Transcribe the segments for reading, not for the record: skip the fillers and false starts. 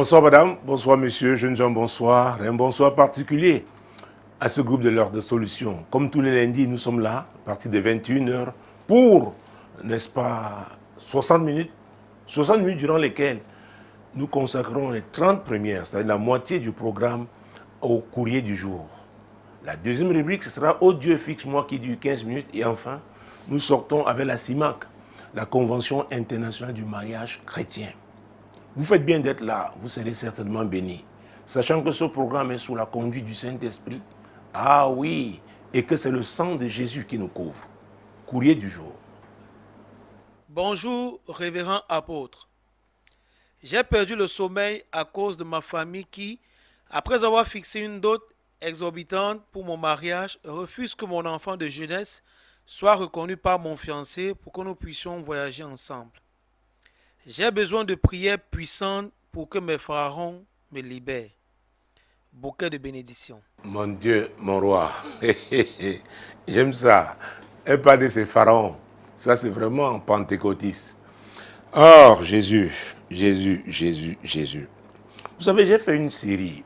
Bonsoir madame, bonsoir monsieur, jeunes gens, bonsoir. Un bonsoir particulier à ce groupe de l'heure de solution. Comme tous les lundis, nous sommes là, à partir de 21 heures, pour, n'est-ce pas, 60 minutes. 60 minutes durant lesquelles nous consacrons les 30 premières, c'est-à-dire la moitié du programme, au courrier du jour. La deuxième rubrique, ce sera « Oh Dieu, fixe-moi » qui dure 15 minutes. Et enfin, nous sortons avec la CIMAC, la Convention internationale du mariage chrétien. Vous faites bien d'être là, vous serez certainement bénis. Sachant que ce programme est sous la conduite du Saint-Esprit. Ah oui, et que c'est le sang de Jésus qui nous couvre. Courrier du jour. Bonjour, révérend apôtre. J'ai perdu le sommeil à cause de ma famille qui, après avoir fixé une dot exorbitante pour mon mariage, refuse que mon enfant de jeunesse soit reconnu par mon fiancé pour que nous puissions voyager ensemble. J'ai besoin de prières puissantes pour que mes pharaons me libèrent. Bouquet de bénédictions. Mon Dieu, mon roi. J'aime ça. Un pas de ces pharaons. Ça, c'est vraiment pentecôtiste. Or, Jésus. Vous savez, j'ai fait une série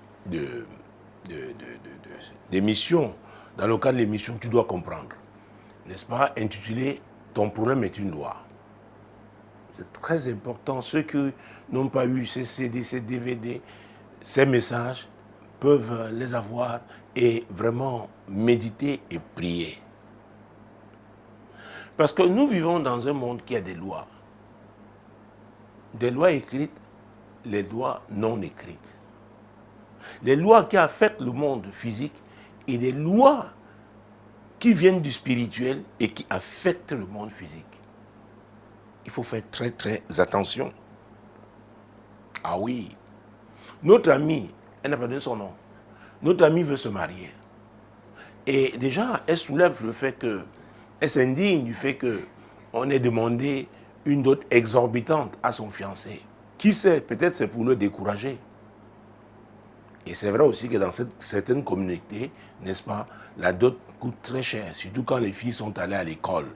d'émissions dans le cadre de l'émission Tu dois comprendre. N'est-ce pas, intitulée Ton problème est une loi. C'est très important. Ceux qui n'ont pas eu ces CD, ces DVD, ces messages, peuvent les avoir et vraiment méditer et prier. Parce que nous vivons dans un monde qui a des lois. Des lois écrites, les lois non écrites. Les lois qui affectent le monde physique et des lois qui viennent du spirituel et qui affectent le monde physique. Il faut faire très très attention. Ah oui. Notre amie, elle n'a pas donné son nom. Notre amie veut se marier. Et déjà, elle soulève le fait que, elle s'indigne du fait qu'on ait demandé une dot exorbitante à son fiancé. Qui sait, peut-être c'est pour le décourager. Et c'est vrai aussi que dans certaines communautés, n'est-ce pas, la dot coûte très cher, surtout quand les filles sont allées à l'école.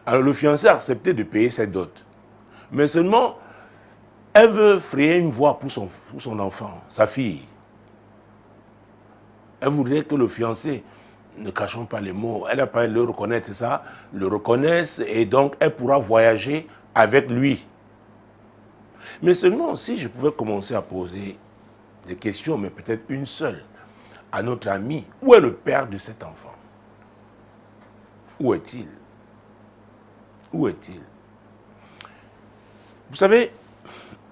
Alors le fiancé a accepté de payer cette dot. Mais seulement, elle veut frayer une voie pour son enfant, sa fille. Elle voudrait que le fiancé, ne cachons pas les mots, elle n'a pas à le reconnaître, c'est ça, le reconnaisse et donc elle pourra voyager avec lui. Mais seulement si je pouvais commencer à poser des questions, mais peut-être une seule, à notre ami, où est le père de cet enfant? Où est-il? Où est-il? Vous savez,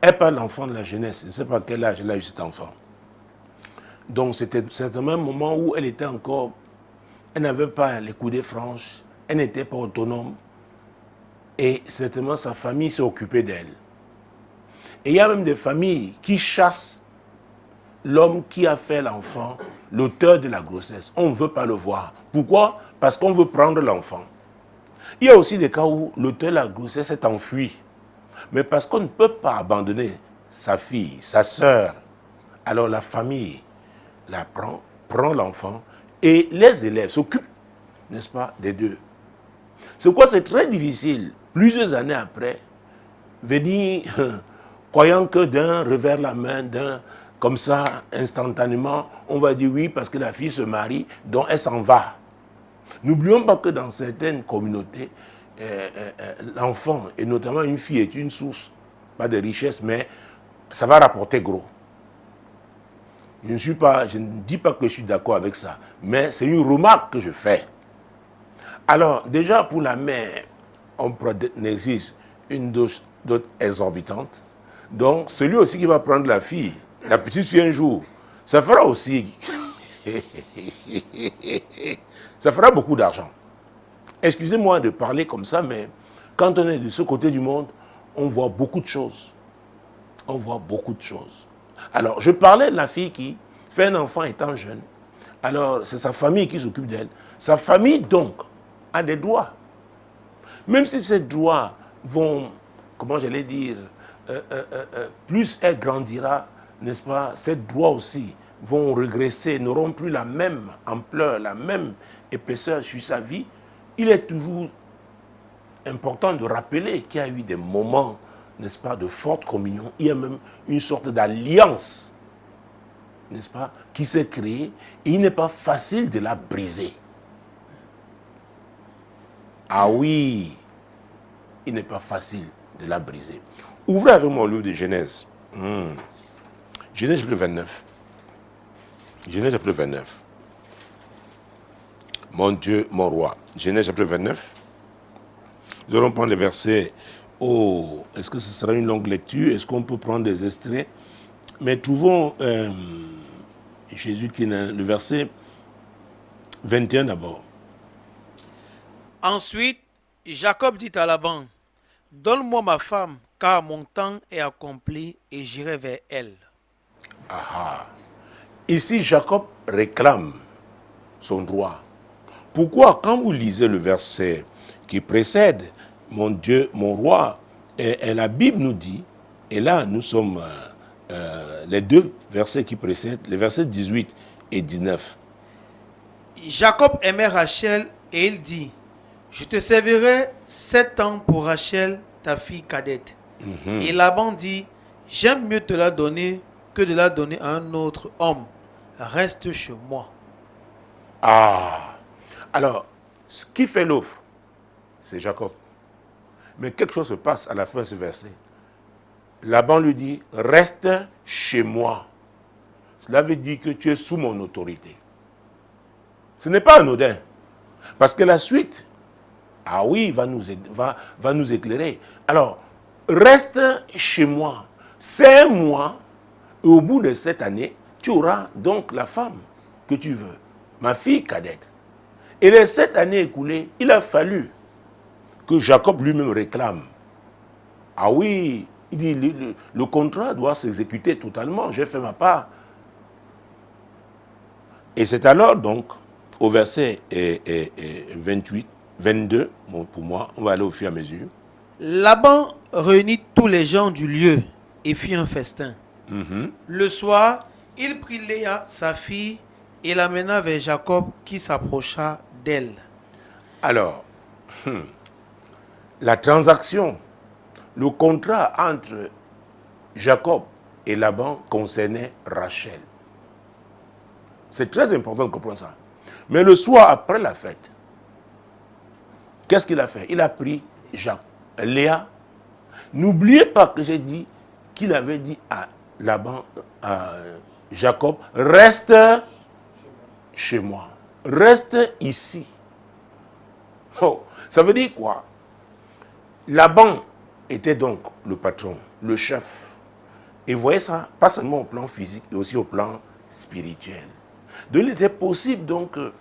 elle parle l'enfant de la jeunesse, je ne sais pas à quel âge elle a eu cet enfant. Donc c'était certainement un moment où elle était encore, elle n'avait pas les coudées franches, elle n'était pas autonome et certainement sa famille s'est occupée d'elle. Et il y a même des familles qui chassent l'homme qui a fait l'enfant, l'auteur de la grossesse. On ne veut pas le voir. Pourquoi? Parce qu'on veut prendre l'enfant. Il y a aussi des cas où l'auteur de la grossesse est enfui. Mais parce qu'on ne peut pas abandonner sa fille, sa sœur, alors la famille la prend l'enfant et les élèves s'occupent, n'est-ce pas, des deux. C'est pourquoi c'est très difficile, plusieurs années après, venir, croyant que d'un revers la main, d'un comme ça, instantanément, on va dire oui parce que la fille se marie, donc elle s'en va. N'oublions pas que dans certaines communautés, l'enfant, et notamment une fille, est une source, pas de richesse, mais ça va rapporter gros. Je ne dis pas que je suis d'accord avec ça, mais c'est une remarque que je fais. Alors, déjà pour la mère, on exige une dot exorbitante. Donc, celui aussi qui va prendre la fille, la petite fille un jour, ça fera aussi, ça fera beaucoup d'argent. Excusez-moi de parler comme ça, mais quand on est de ce côté du monde, on voit beaucoup de choses. On voit beaucoup de choses. Alors, je parlais de la fille qui fait un enfant étant jeune. Alors, c'est sa famille qui s'occupe d'elle. Sa famille, donc, a des droits. Même si ces droits vont, comment j'allais dire, plus elle grandira, n'est-ce pas, ces droits aussi vont régresser, n'auront plus la même ampleur, la même épaisseur sur sa vie. Il est toujours important de rappeler qu'il y a eu des moments n'est-ce pas, de forte communion. Il y a même une sorte d'alliance, n'est-ce pas, qui s'est créée et il n'est pas facile de la briser. Ah oui, il n'est pas facile de la briser. Ouvrez avec moi le livre de Genèse. Genèse chapitre 29. Genèse chapitre 29. Mon Dieu, mon roi. Genèse chapitre 29. Nous allons prendre les versets. Oh, est-ce que ce sera une longue lecture? Est-ce qu'on peut prendre des extraits? Mais trouvons Jésus qui est le verset 21 d'abord. Ensuite, Jacob dit à Laban, donne-moi ma femme, car mon temps est accompli et j'irai vers elle. Ah. Ici, Jacob réclame son droit. Pourquoi, quand vous lisez le verset qui précède, mon Dieu, mon roi, et la Bible nous dit, et là nous sommes les deux versets qui précèdent, les versets 18 et 19. Jacob aimait Rachel et il dit, je te servirai 7 ans pour Rachel, ta fille cadette. Et Laban dit, j'aime mieux te la donner que de la donner à un autre homme. Reste chez moi. Ah. Alors, qui fait l'offre? C'est Jacob. Mais quelque chose se passe à la fin de ce verset. Laban lui dit, reste chez moi. Cela veut dire que tu es sous mon autorité. Ce n'est pas anodin. Parce que la suite, ah oui, va nous éclairer. Alors, reste chez moi. 5 mois, et au bout de cette année, tu auras donc la femme que tu veux, ma fille cadette. Et les 7 années écoulées, il a fallu que Jacob lui-même réclame. Ah oui, il dit, le contrat doit s'exécuter totalement, j'ai fait ma part. Et c'est alors donc, au verset 28, 22, bon, pour moi, on va aller au fur et à mesure. Laban réunit tous les gens du lieu et fit un festin. Le soir, il prit Léa, sa fille, et l'amena vers Jacob qui s'approcha d'elle. Alors, la transaction, le contrat entre Jacob et Laban concernait Rachel. C'est très important de comprendre ça. Mais le soir après la fête, qu'est-ce qu'il a fait? Il a pris Léa. N'oubliez pas que j'ai dit qu'il avait dit à Laban, à Jacob, reste chez moi, reste ici. Oh, ça veut dire quoi? Laban était donc le patron, le chef. Et vous voyez ça, pas seulement au plan physique, mais aussi au plan spirituel. Donc il était possible donc que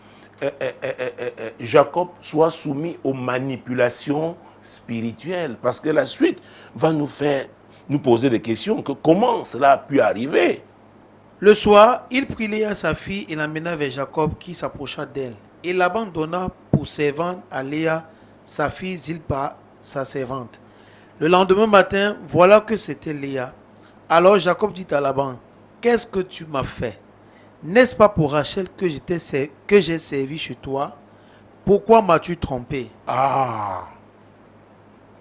Jacob soit soumis aux manipulations spirituelles. Parce que la suite va nous poser des questions. Que comment cela a pu arriver? Le soir, il prit Léa, sa fille, et l'amena vers Jacob qui s'approcha d'elle. Et Laban donna pour servante à Léa, sa fille Zilpa, sa servante. Le lendemain matin, voilà que c'était Léa. Alors Jacob dit à Laban, qu'est-ce que tu m'as fait? N'est-ce pas pour Rachel que j'ai servi chez toi? Pourquoi m'as-tu trompé? Ah,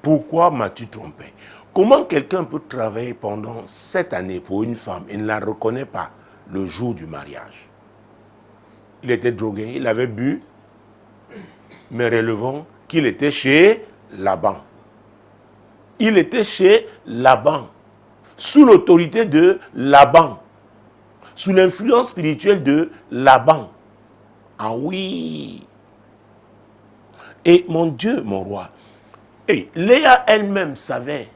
pourquoi m'as-tu trompé? Comment quelqu'un peut travailler pendant 7 années pour une femme et ne la reconnaît pas le jour du mariage? Il était drogué, il avait bu, mais relevons qu'il était chez Laban. Il était chez Laban, sous l'autorité de Laban, sous l'influence spirituelle de Laban. Ah oui. Et mon Dieu, mon roi, et Léa elle-même savait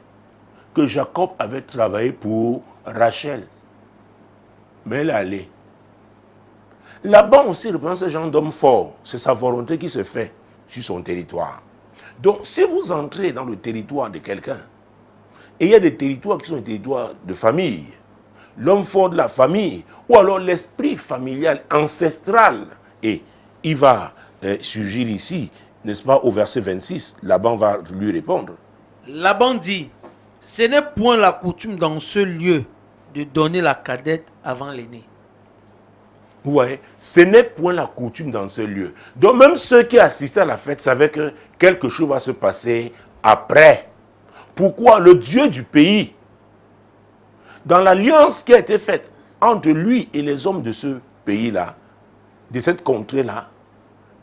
que Jacob avait travaillé pour Rachel. Mais elle allait. Laban aussi représente ce genre d'homme fort. C'est sa volonté qui se fait sur son territoire. Donc, si vous entrez dans le territoire de quelqu'un, et il y a des territoires qui sont des territoires de famille, l'homme fort de la famille, ou alors l'esprit familial, ancestral, et il va surgir ici, n'est-ce pas, au verset 26, Laban va lui répondre. Laban dit, ce n'est point la coutume dans ce lieu de donner la cadette avant l'aîné. Vous voyez, ce n'est point la coutume dans ce lieu. Donc même ceux qui assistaient à la fête savaient que quelque chose va se passer après. Pourquoi le Dieu du pays, dans l'alliance qui a été faite entre lui et les hommes de ce pays-là, de cette contrée-là,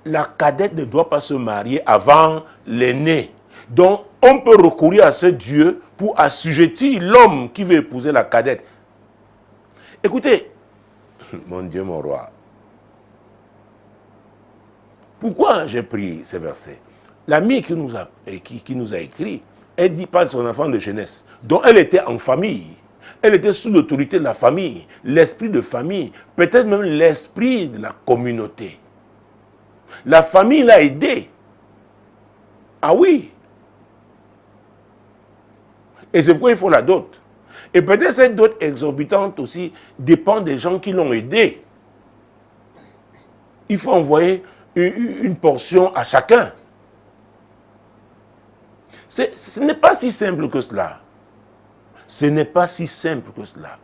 la cadette ne doit pas se marier avant l'aîné. Donc, on peut recourir à ce Dieu pour assujettir l'homme qui veut épouser la cadette. Écoutez, mon Dieu, mon roi, pourquoi j'ai pris ces versets? L'amie qui nous a écrit, elle dit pas de son enfant de jeunesse. Donc, elle était en famille. Elle était sous l'autorité de la famille, l'esprit de famille, peut-être même l'esprit de la communauté. La famille l'a aidé. Ah oui. Et c'est pourquoi il faut la dot. Et peut-être cette dot exorbitante aussi dépend des gens qui l'ont aidé. Il faut envoyer une portion à chacun. Ce n'est pas si simple que cela. Ce n'est pas si simple que cela.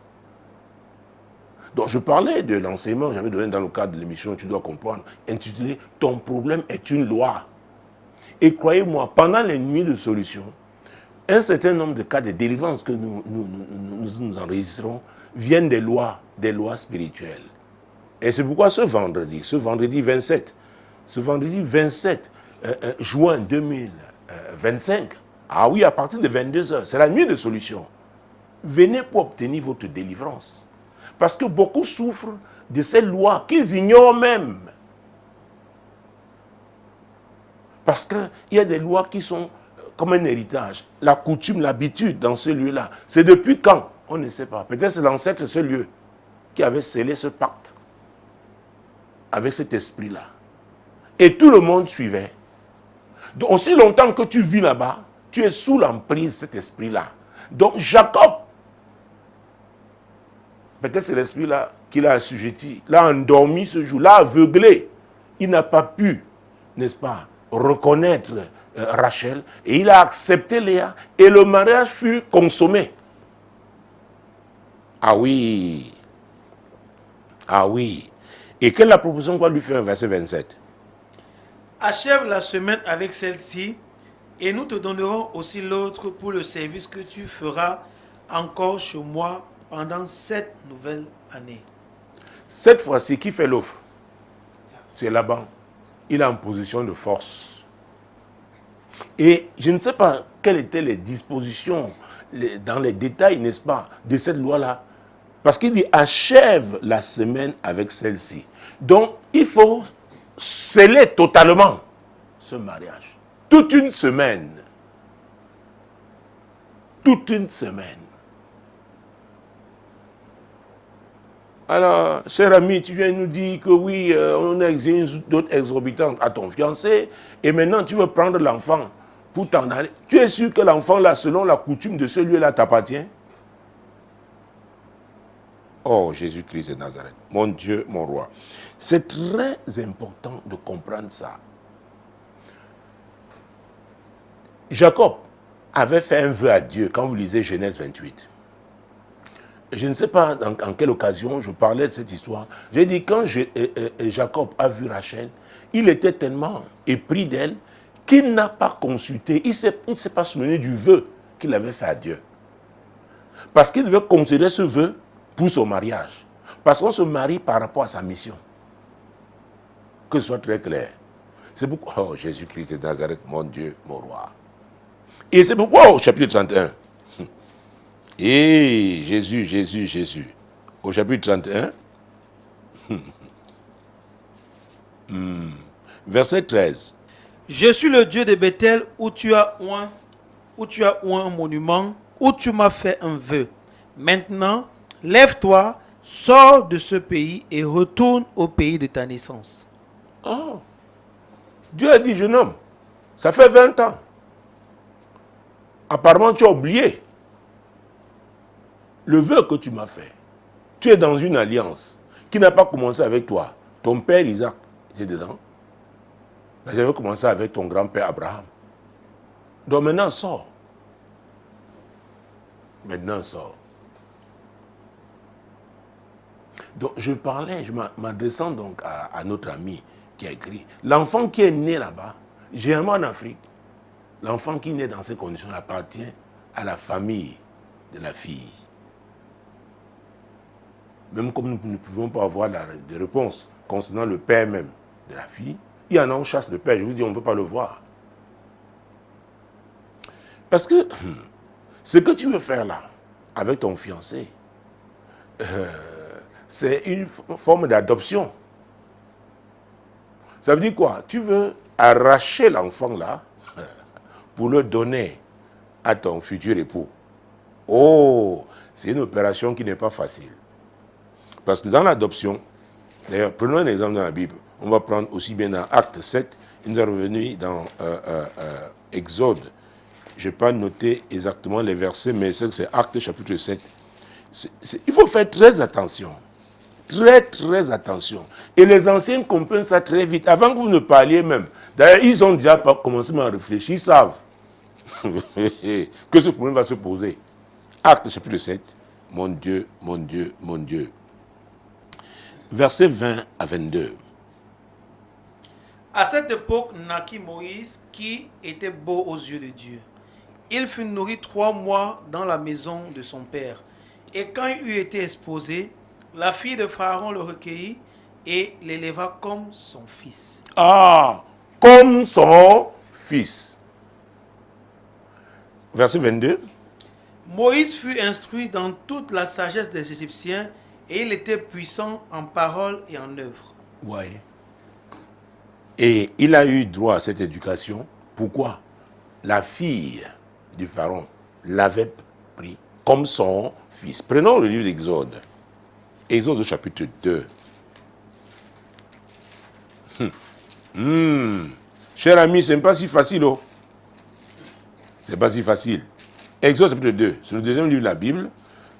Donc je parlais de l'enseignement que j'avais donné dans le cadre de l'émission Tu dois comprendre, intitulé « Ton problème est une loi ». Et croyez-moi, pendant les nuits de solution, un certain nombre de cas de délivrance que nous enregistrons viennent des lois spirituelles. Et c'est pourquoi ce vendredi 27 juin 2025, ah oui, à partir de 22h, c'est la nuit de solution. Venez pour obtenir votre délivrance. Parce que beaucoup souffrent de ces lois qu'ils ignorent même. Parce qu'il y a des lois qui sont comme un héritage. La coutume, l'habitude dans ce lieu-là. C'est depuis quand? On ne sait pas. Peut-être c'est l'ancêtre de ce lieu qui avait scellé ce pacte avec cet esprit-là. Et tout le monde suivait. Donc, aussi longtemps que tu vis là-bas, tu es sous l'emprise de cet esprit-là. Donc Jacob, peut-être c'est l'esprit-là qui l'a assujetti, l'a endormi ce jour, l'a aveuglé. Il n'a pas pu, n'est-ce pas, reconnaître Rachel, et il a accepté Léa, et le mariage fut consommé. Ah oui. Ah oui. Et quelle est la proposition qu'on lui fait, verset 27? Achève la semaine avec celle-ci, et nous te donnerons aussi l'autre pour le service que tu feras encore chez moi pendant 7 nouvelles années. Cette fois-ci, qui fait l'offre? C'est Laban. Il est en position de force. Et je ne sais pas quelles étaient les dispositions dans les détails, n'est-ce pas, de cette loi-là. Parce qu'il dit, achève la semaine avec celle-ci. Donc, il faut sceller totalement ce mariage. Toute une semaine. Toute une semaine. Alors, cher ami, tu viens nous dire que oui, on a exigé une dot exorbitante à ton fiancé, et maintenant tu veux prendre l'enfant pour t'en aller. Tu es sûr que l'enfant, là, selon la coutume de ce lieu-là, t'appartient? Oh, Jésus-Christ de Nazareth, mon Dieu, mon roi. C'est très important de comprendre ça. Jacob avait fait un vœu à Dieu quand vous lisez Genèse 28. Je ne sais pas en quelle occasion je parlais de cette histoire. J'ai dit, quand Jacob a vu Rachel, il était tellement épris d'elle qu'il n'a pas consulté, il ne s'est pas souvenu du vœu qu'il avait fait à Dieu. Parce qu'il devait considérer ce vœu pour son mariage. Parce qu'on se marie par rapport à sa mission. Que ce soit très clair. C'est pourquoi, oh Jésus-Christ de Nazareth, mon Dieu, mon roi. Et c'est pourquoi au chapitre 31, et Jésus, au chapitre 31, verset 13. Je suis le Dieu de Bethel où tu as oint un monument, où tu m'as fait un vœu. Maintenant, lève-toi, sors de ce pays et retourne au pays de ta naissance. Oh. Dieu a dit, jeune homme, ça fait 20 ans. Apparemment, tu as oublié le vœu que tu m'as fait. Tu es dans une alliance qui n'a pas commencé avec toi. Ton père Isaac était dedans. J'avais commencé avec ton grand-père Abraham. Donc maintenant, sors. Maintenant, sors. Donc je m'adressant donc à notre ami qui a écrit. L'enfant qui est né là-bas, généralement en Afrique, l'enfant qui naît dans ces conditions appartient à la famille de la fille. Même comme nous ne pouvons pas avoir de réponse concernant le père même de la fille, il y en a, on chasse le père, je vous dis, on ne veut pas le voir. Parce que ce que tu veux faire là, avec ton fiancé, c'est une forme d'adoption. Ça veut dire quoi? Tu veux arracher l'enfant là pour le donner à ton futur époux. Oh, c'est une opération qui n'est pas facile. Parce que dans l'adoption, d'ailleurs, prenons un exemple dans la Bible. On va prendre aussi bien dans Acte 7, il nous est revenu dans Exode. Je n'ai pas noté exactement les versets, mais c'est Acte chapitre 7. Il faut faire très attention. Très, très attention. Et les anciens comprennent ça très vite. Avant que vous ne parliez même. D'ailleurs, ils ont déjà commencé à réfléchir. Ils savent que ce problème va se poser. Acte chapitre 7. Mon Dieu, mon Dieu, mon Dieu. Versets 20 à 22. À cette époque naquit Moïse, qui était beau aux yeux de Dieu. Il fut nourri 3 mois dans la maison de son père. Et quand il eut été exposé, la fille de Pharaon le recueillit et l'éleva comme son fils. Ah, comme son fils. Verset 22. Moïse fut instruit dans toute la sagesse des Égyptiens et il était puissant en parole et en œuvre. Ouais. Et il a eu droit à cette éducation. Pourquoi? La fille du pharaon l'avait pris comme son fils. Prenons le livre d'Exode. Exode chapitre 2. Cher ami, ce n'est pas si facile. Oh. C'est pas si facile. Exode chapitre 2, c'est le deuxième livre de la Bible.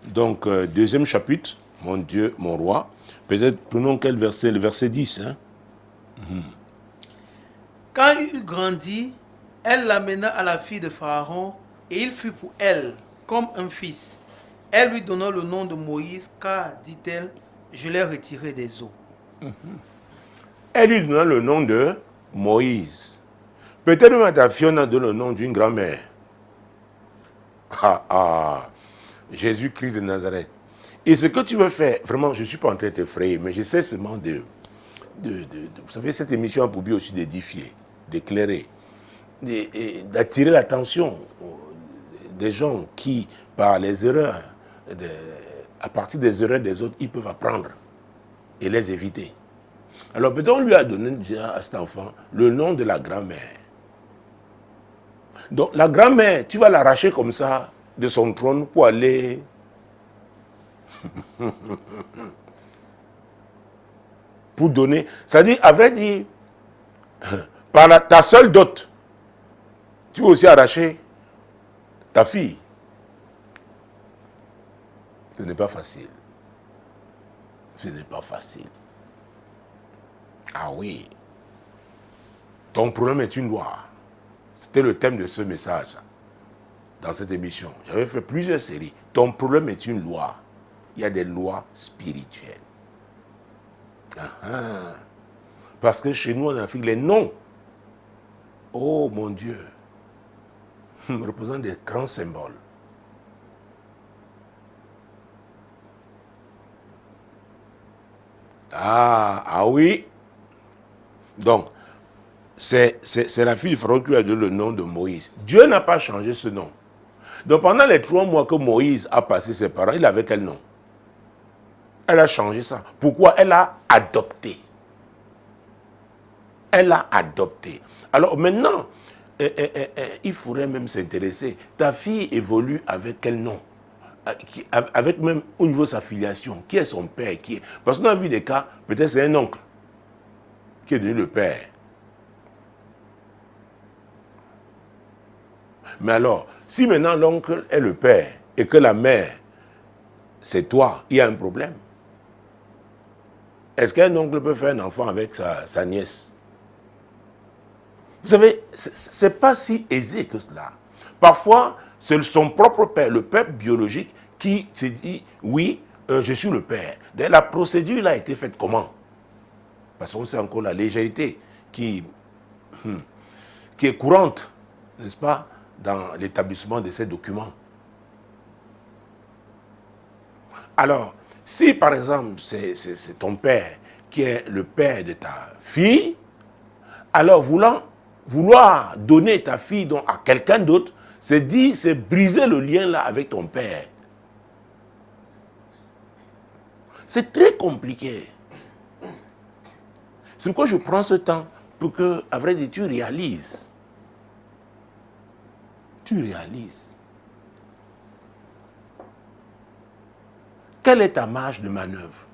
Donc, deuxième chapitre, mon Dieu, mon roi. Peut-être, prenons quel verset? Le verset 10. Hein? Quand il eut grandi, elle l'amena à la fille de Pharaon et il fut pour elle comme un fils. Elle lui donna le nom de Moïse car, dit-elle, je l'ai retiré des eaux. Elle lui donna le nom de Moïse. Peut-être même à ta fille, on a donné le nom d'une grand-mère. Jésus-Christ de Nazareth. Et ce que tu veux faire, vraiment, je ne suis pas en train de t'effrayer, mais j'essaie seulement vous savez, cette émission a pour but aussi d'édifier, d'éclairer, d'attirer l'attention des gens qui, par les erreurs, à partir des erreurs des autres, ils peuvent apprendre et les éviter. Alors peut-être on lui a donné déjà à cet enfant le nom de la grand-mère. Donc la grand-mère, tu vas l'arracher comme ça de son trône pour aller... pour donner. C'est-à-dire, à vrai dire, par ta seule dot, tu vas aussi arracher ta fille. Ce n'est pas facile. Ce n'est pas facile. Ah oui. Ton problème est une loi. C'était le thème de ce message dans cette émission. J'avais fait plusieurs séries. Ton problème est une loi. Il y a des lois spirituelles. Parce que chez nous en Afrique, les noms, oh mon Dieu, représentent des grands symboles. Ah oui. Donc, c'est la fille de Pharaon qui a donné le nom de Moïse. Dieu n'a pas changé ce nom. Donc pendant les 3 mois que Moïse a passé ses parents, il avait quel nom? Elle a changé ça. Pourquoi? Elle a adopté. Elle a adopté. Alors maintenant, il faudrait même s'intéresser. Ta fille évolue avec quel nom? Avec même au niveau de sa filiation. Qui est son père? Parce qu'on a vu des cas, peut-être c'est un oncle qui est devenu le père. Mais alors, si maintenant l'oncle est le père et que la mère, c'est toi, il y a un problème. Est-ce qu'un oncle peut faire un enfant avec sa nièce? Vous savez, ce n'est pas si aisé que cela. Parfois, c'est son propre père, le père biologique, qui s'est dit, oui, je suis le père. D'ailleurs, la procédure a été faite comment? Parce qu'on sait encore la légèreté qui est courante, n'est-ce pas, dans l'établissement de ces documents. Alors, si par exemple c'est ton père qui est le père de ta fille, alors vouloir donner ta fille donc à quelqu'un d'autre, c'est briser le lien là avec ton père. C'est très compliqué. C'est pourquoi je prends ce temps pour que, à vrai dire, tu réalises. Tu réalises. Quelle est ta marge de manœuvre?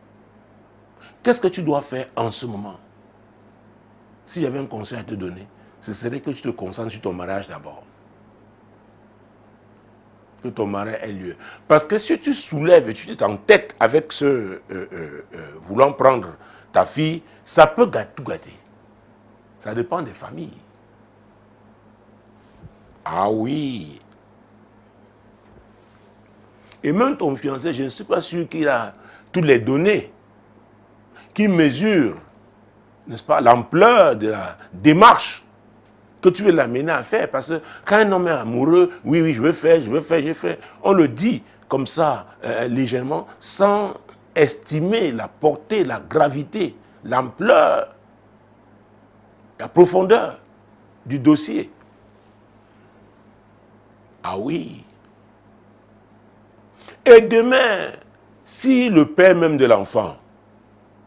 Qu'est-ce que tu dois faire en ce moment? Si j'avais un conseil à te donner, ce serait que tu te concentres sur ton mariage d'abord. Que ton mariage ait lieu. Parce que si tu soulèves et tu t'entêtes avec ce voulant prendre ta fille, ça peut tout gâter. Ça dépend des familles. Ah oui. Et même ton fiancé, je ne suis pas sûr qu'il a toutes les données, qu'il mesure, n'est-ce pas, l'ampleur de la démarche que tu veux l'amener à faire. Parce que quand un homme est amoureux, oui, je veux faire. On le dit comme ça, légèrement, sans estimer la portée, la gravité, l'ampleur, la profondeur du dossier. Ah oui. Et demain, si le père même de l'enfant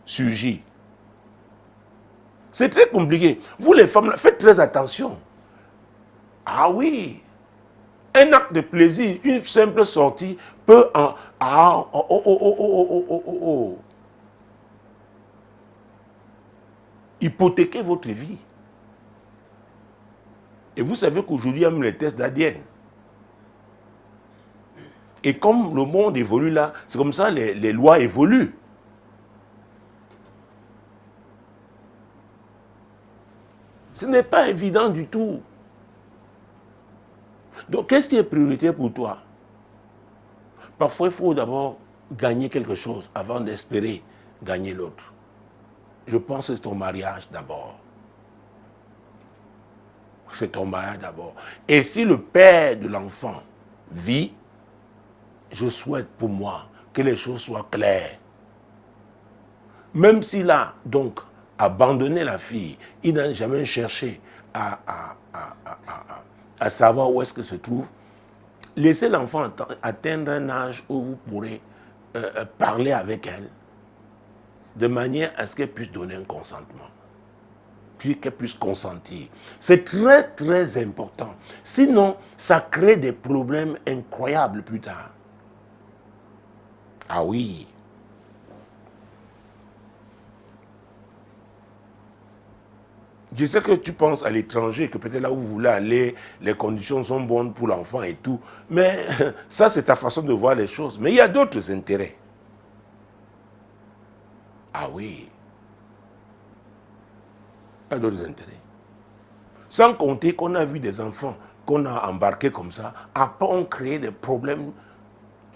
surgit, c'est très compliqué. Vous les femmes, faites très attention. Ah oui. Un acte de plaisir, une simple sortie peut hypothéquer votre vie. Et vous savez qu'aujourd'hui, il y a même les tests d'ADN. Et comme le monde évolue là, c'est comme ça les lois évoluent. Ce n'est pas évident du tout. Donc, qu'est-ce qui est prioritaire pour toi? Parfois, il faut d'abord gagner quelque chose avant d'espérer gagner l'autre. Je pense que c'est ton mariage d'abord. C'est ton mariage d'abord. Et si le père de l'enfant vit, je souhaite pour moi que les choses soient claires. Même s'il a donc abandonné la fille, il n'a jamais cherché à savoir où est-ce que se trouve. Laissez l'enfant atteindre un âge où vous pourrez parler avec elle de manière à ce qu'elle puisse donner un consentement, puis qu'elle puisse consentir. C'est très très important. Sinon, ça crée des problèmes incroyables plus tard. Ah oui. Je sais que tu penses à l'étranger, que peut-être là où vous voulez aller, les conditions sont bonnes pour l'enfant et tout. Mais ça, c'est ta façon de voir les choses. Mais il y a d'autres intérêts. Ah oui. Il y a d'autres intérêts. Sans compter qu'on a vu des enfants qu'on a embarqués comme ça, après on crée des problèmes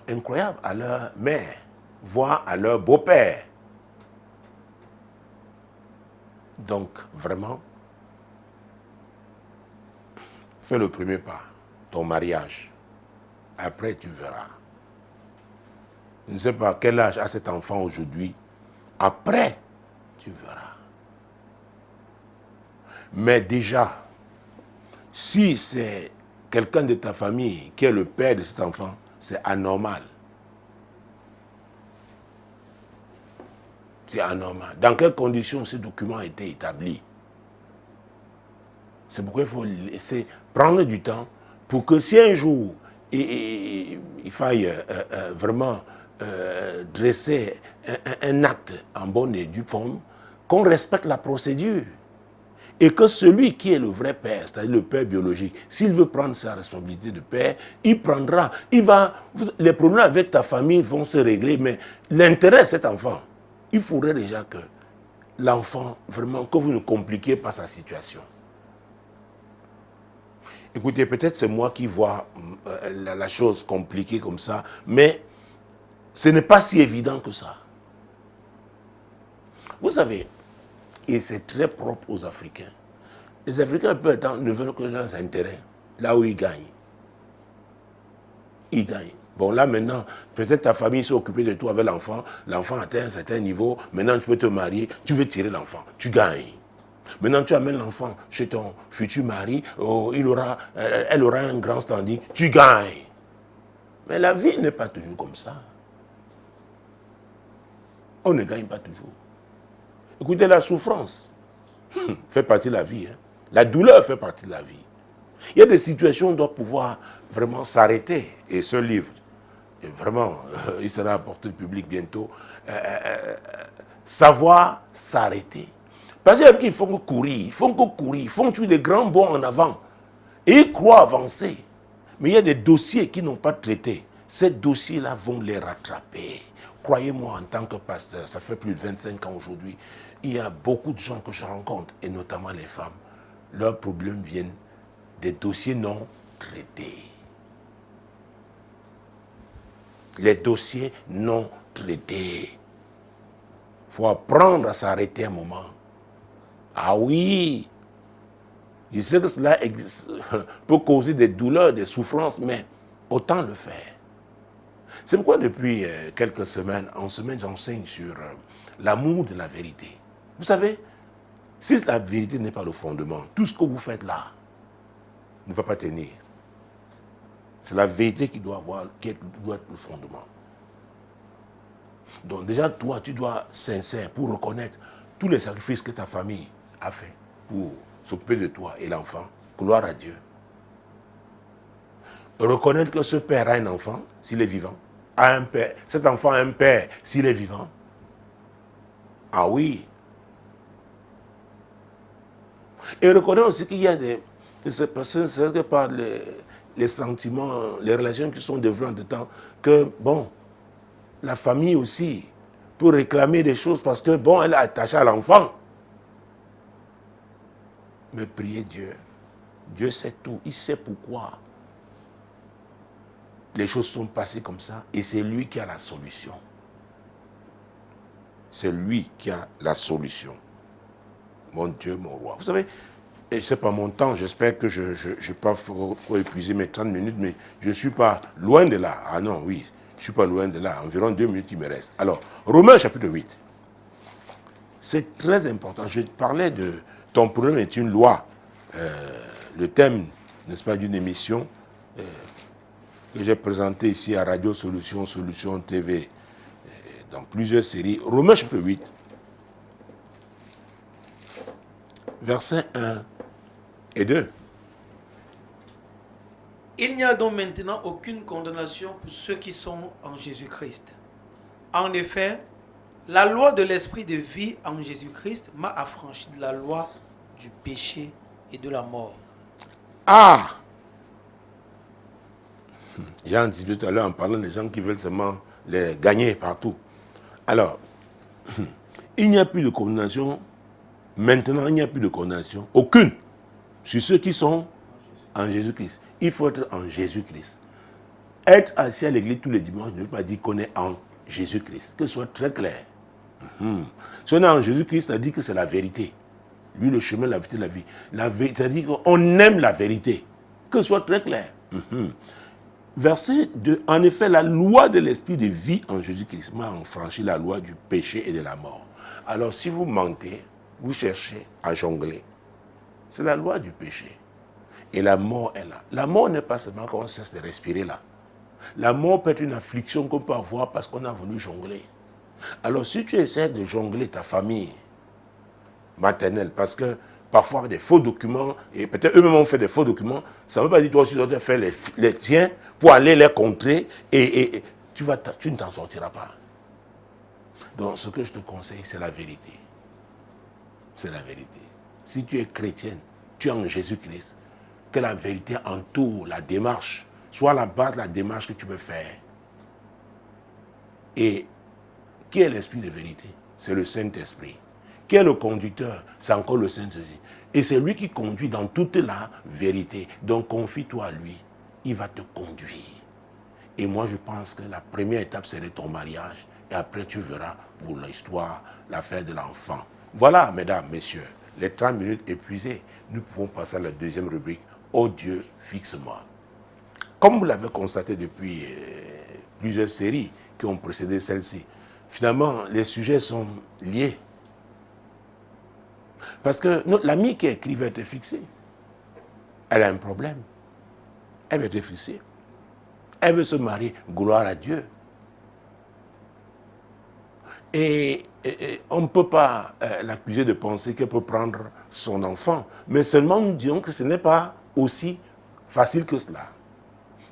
incroyables à leur mère, voire à leur beau-père. Donc, vraiment, fais le premier pas, ton mariage. Après, tu verras. Je ne sais pas quel âge a cet enfant aujourd'hui. Après, tu verras. Mais déjà, si c'est quelqu'un de ta famille qui est le père de cet enfant, c'est anormal. C'est anormal. Dans quelles conditions ce document a été établi? C'est pourquoi il faut laisser prendre du temps pour que si un jour il faille vraiment dresser un acte en bonne et due forme, qu'on respecte la procédure. Et que celui qui est le vrai père, c'est-à-dire le père biologique, s'il veut prendre sa responsabilité de père, il prendra. Les problèmes avec ta famille vont se régler, mais l'intérêt de cet enfant, il faudrait déjà que l'enfant, vraiment, que vous ne compliquiez pas sa situation. Écoutez, peut-être c'est moi qui vois la chose compliquée comme ça, mais ce n'est pas si évident que ça. Vous savez, et c'est très propre aux Africains. Les Africains, peu de temps, ne veulent que leurs intérêts, là où ils gagnent. Ils gagnent. Bon, là maintenant, peut-être ta famille s'est occupée de toi avec l'enfant. L'enfant atteint un certain niveau. Maintenant, tu peux te marier. Tu veux tirer l'enfant. Tu gagnes. Maintenant, tu amènes l'enfant chez ton futur mari. Oh, elle aura un grand standing. Tu gagnes. Mais la vie n'est pas toujours comme ça. On ne gagne pas toujours. Écoutez, la souffrance fait partie de la vie. Hein. La douleur fait partie de la vie. Il y a des situations où on doit pouvoir vraiment s'arrêter. Et ce livre, vraiment, il sera à portée publique bientôt. Savoir s'arrêter. Parce qu'ils font que courir, ils font tuer des grands bonds en avant. Et ils croient avancer. Mais il y a des dossiers qui n'ont pas traité. Ces dossiers-là vont les rattraper. Croyez-moi, en tant que pasteur, ça fait plus de 25 ans aujourd'hui, il y a beaucoup de gens que je rencontre, et notamment les femmes. Leurs problèmes viennent des dossiers non traités. Les dossiers non traités. Il faut apprendre à s'arrêter un moment. Ah oui, je sais que cela peut causer des douleurs, des souffrances, mais autant le faire. C'est pourquoi depuis quelques semaines, en semaine, j'enseigne sur l'amour de la vérité. Vous savez, si la vérité n'est pas le fondement, tout ce que vous faites là ne va pas tenir. C'est la vérité qui doit être le fondement. Donc déjà, toi, tu dois être sincère pour reconnaître tous les sacrifices que ta famille a fait pour s'occuper de toi et l'enfant. Gloire à Dieu. Reconnaître que ce père a un enfant, s'il est vivant, a un père. Cet enfant a un père, s'il est vivant. Ah oui. Et reconnaître aussi qu'il y a des personnes, c'est que par les sentiments, les relations qui sont développées en de temps, que bon, la famille aussi peut réclamer des choses parce que bon, elle est attachée à l'enfant. Mais priez Dieu. Dieu sait tout. Il sait pourquoi les choses sont passées comme ça. Et c'est lui qui a la solution. C'est lui qui a la solution. Mon Dieu, mon roi. Vous savez, et c'est pas mon temps, j'espère que je n'ai pas épuisé mes 30 minutes, mais je ne suis pas loin de là. Ah non, oui, je ne suis pas loin de là. Environ 2 minutes qui me restent. Alors, Romains chapitre 8. C'est très important. Je parlais de ton problème est une loi. Le thème, n'est-ce pas, d'une émission que j'ai présentée ici à Radio Solution, Solution TV, dans plusieurs séries. Romains chapitre 8, versets 1 et 2. Il n'y a donc maintenant aucune condamnation pour ceux qui sont en Jésus-Christ. En effet, la loi de l'esprit de vie en Jésus-Christ m'a affranchi de la loi du péché et de la mort. Ah! J'ai anticipé tout à l'heure en parlant des gens qui veulent seulement les gagner partout. Alors, il n'y a plus de condamnation. Maintenant, il n'y a plus de condamnation. Aucune. Sur ceux qui sont en Jésus-Christ. Il faut être en Jésus-Christ. Être assis à l'église tous les dimanches ne veut pas dire qu'on est en Jésus-Christ. Que ce soit très clair. Si on est en Jésus-Christ, ça dit que c'est la vérité. Lui, le chemin, la vérité, la vie. La vérité, ça dit qu'on aime la vérité. Que ce soit très clair. Verset 2. En effet, la loi de l'esprit de vie en Jésus-Christ m'a affranchi la loi du péché et de la mort. Alors, si vous mentez, vous cherchez à jongler. C'est la loi du péché. Et la mort est là. La mort n'est pas seulement quand on cesse de respirer là. La mort peut être une affliction qu'on peut avoir parce qu'on a voulu jongler. Alors, si tu essaies de jongler ta famille maternelle, parce que parfois avec des faux documents, et peut-être eux-mêmes ont fait des faux documents, ça ne veut pas dire que toi aussi tu dois faire les tiens pour aller les contrer et tu ne t'en sortiras pas. Donc, ce que je te conseille, c'est la vérité. C'est la vérité. Si tu es chrétienne, tu es en Jésus-Christ, que la vérité entoure la démarche, soit la base de la démarche que tu veux faire. Et qui est l'esprit de vérité? C'est le Saint-Esprit. Qui est le conducteur? C'est encore le Saint-Esprit. Et c'est lui qui conduit dans toute la vérité. Donc confie-toi à lui. Il va te conduire. Et moi, je pense que la première étape, c'est ton mariage. Et après, tu verras pour l'histoire, l'affaire de l'enfant. Voilà, mesdames, messieurs, les 30 minutes épuisées. Nous pouvons passer à la deuxième rubrique. Oh Dieu, fixe-moi. Comme vous l'avez constaté depuis plusieurs séries qui ont précédé celle-ci. Finalement, les sujets sont liés. Parce que l'amie qui écrit va être fixée. Elle a un problème. Elle va être fixée. Elle veut se marier. Gloire à Dieu. Et on ne peut pas l'accuser de penser qu'elle peut prendre son enfant. Mais seulement nous disons que ce n'est pas aussi facile que cela.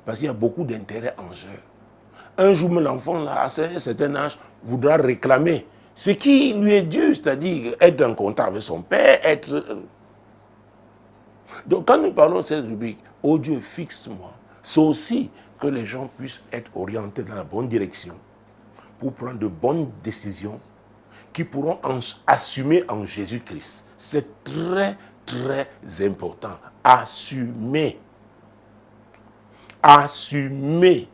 Parce qu'il y a beaucoup d'intérêts en jeu. Un jour, l'enfant, là, à un certain âge, voudra réclamer ce qui lui est dû, c'est-à-dire être en contact avec son père, être... Donc quand nous parlons de cette rubrique, « Oh Dieu, fixe-moi », c'est aussi que les gens puissent être orientés dans la bonne direction pour prendre de bonnes décisions qui pourront assumer en Jésus-Christ. C'est très, très important. Assumer. Assumer.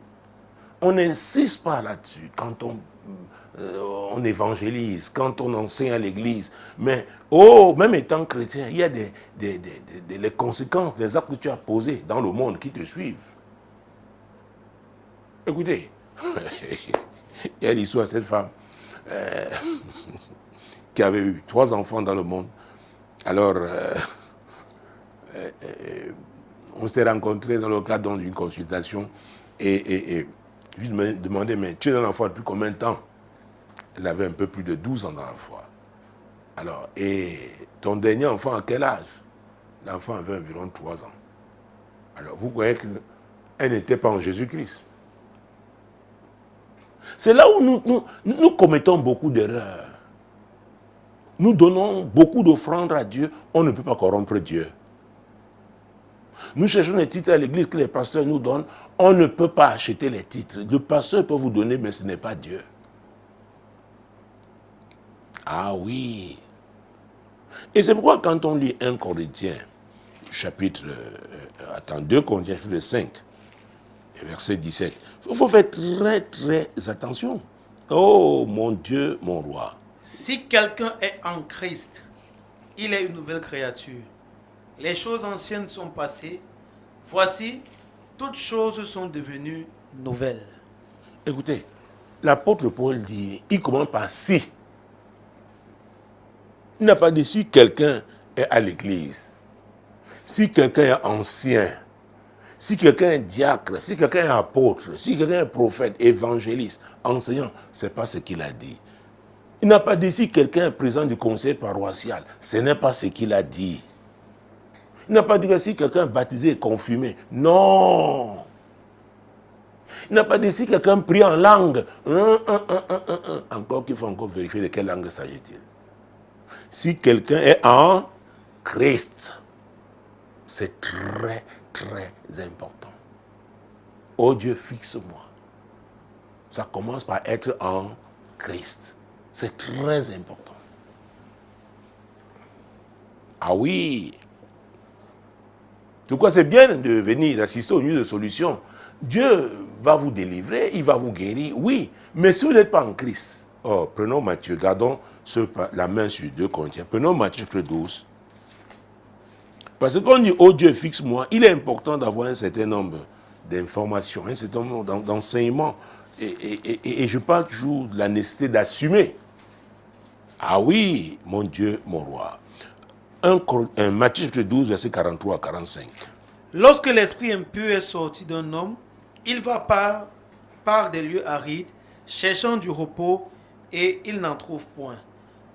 On n'insiste pas là-dessus quand on évangélise, quand on enseigne à l'église. Mais, même étant chrétien, il y a les conséquences des actes que tu as posés dans le monde qui te suivent. Écoutez, il y a l'histoire de cette femme qui avait eu 3 enfants dans le monde. Alors, on s'est rencontrés dans le cadre d'une consultation et je lui demandais, mais tu es dans la foi depuis combien de temps? Elle avait un peu plus de 12 ans dans la foi. Alors, et ton dernier enfant, à quel âge? L'enfant avait environ 3 ans. Alors, vous voyez qu'elle n'était pas en Jésus-Christ. C'est là où nous commettons beaucoup d'erreurs. Nous donnons beaucoup d'offrandes à Dieu, on ne peut pas corrompre Dieu. Nous cherchons les titres à l'église que les pasteurs nous donnent, on ne peut pas acheter les titres. Le pasteur peut vous donner, mais ce n'est pas Dieu. Ah oui. Et c'est pourquoi quand on lit 1 Corinthiens, chapitre 2 Corinthiens, chapitre 5, verset 17, il faut faire très très attention. Oh mon Dieu, mon roi. Si quelqu'un est en Christ, il est une nouvelle créature. Les choses anciennes sont passées. Voici, toutes choses sont devenues nouvelles. Écoutez, l'apôtre Paul dit, il commence par si. Il n'a pas dit si quelqu'un est à l'église, si quelqu'un est ancien, si quelqu'un est diacre, si quelqu'un est apôtre, si quelqu'un est prophète, évangéliste, enseignant, ce n'est pas ce qu'il a dit. Il n'a pas dit si quelqu'un est président du conseil paroissial, ce n'est pas ce qu'il a dit. Il n'a pas dit que si quelqu'un est baptisé et confirmé, non. Il n'a pas dit si quelqu'un prie en langue, encore qu'il faut encore vérifier de quelle langue s'agit-il. Si quelqu'un est en Christ, c'est très, très important. Oh Dieu, fixe-moi. Ça commence par être en Christ. C'est très important. Ah oui. Pourquoi c'est bien de venir assister aux nuits de solution. Dieu va vous délivrer, il va vous guérir, oui. Mais si vous n'êtes pas en Christ, prenons Matthieu, gardons la main sur 2 Corinthiens. Prenons Matthieu 12. Parce que quand on dit, oh Dieu, fixe-moi, il est important d'avoir un certain nombre d'informations, un certain nombre d'enseignements. Et je parle toujours de la nécessité d'assumer. Ah oui, mon Dieu, mon roi. Matthieu 12, verset 43 à 45. Lorsque l'esprit impur est sorti d'un homme, il va par des lieux arides, cherchant du repos, et il n'en trouve point.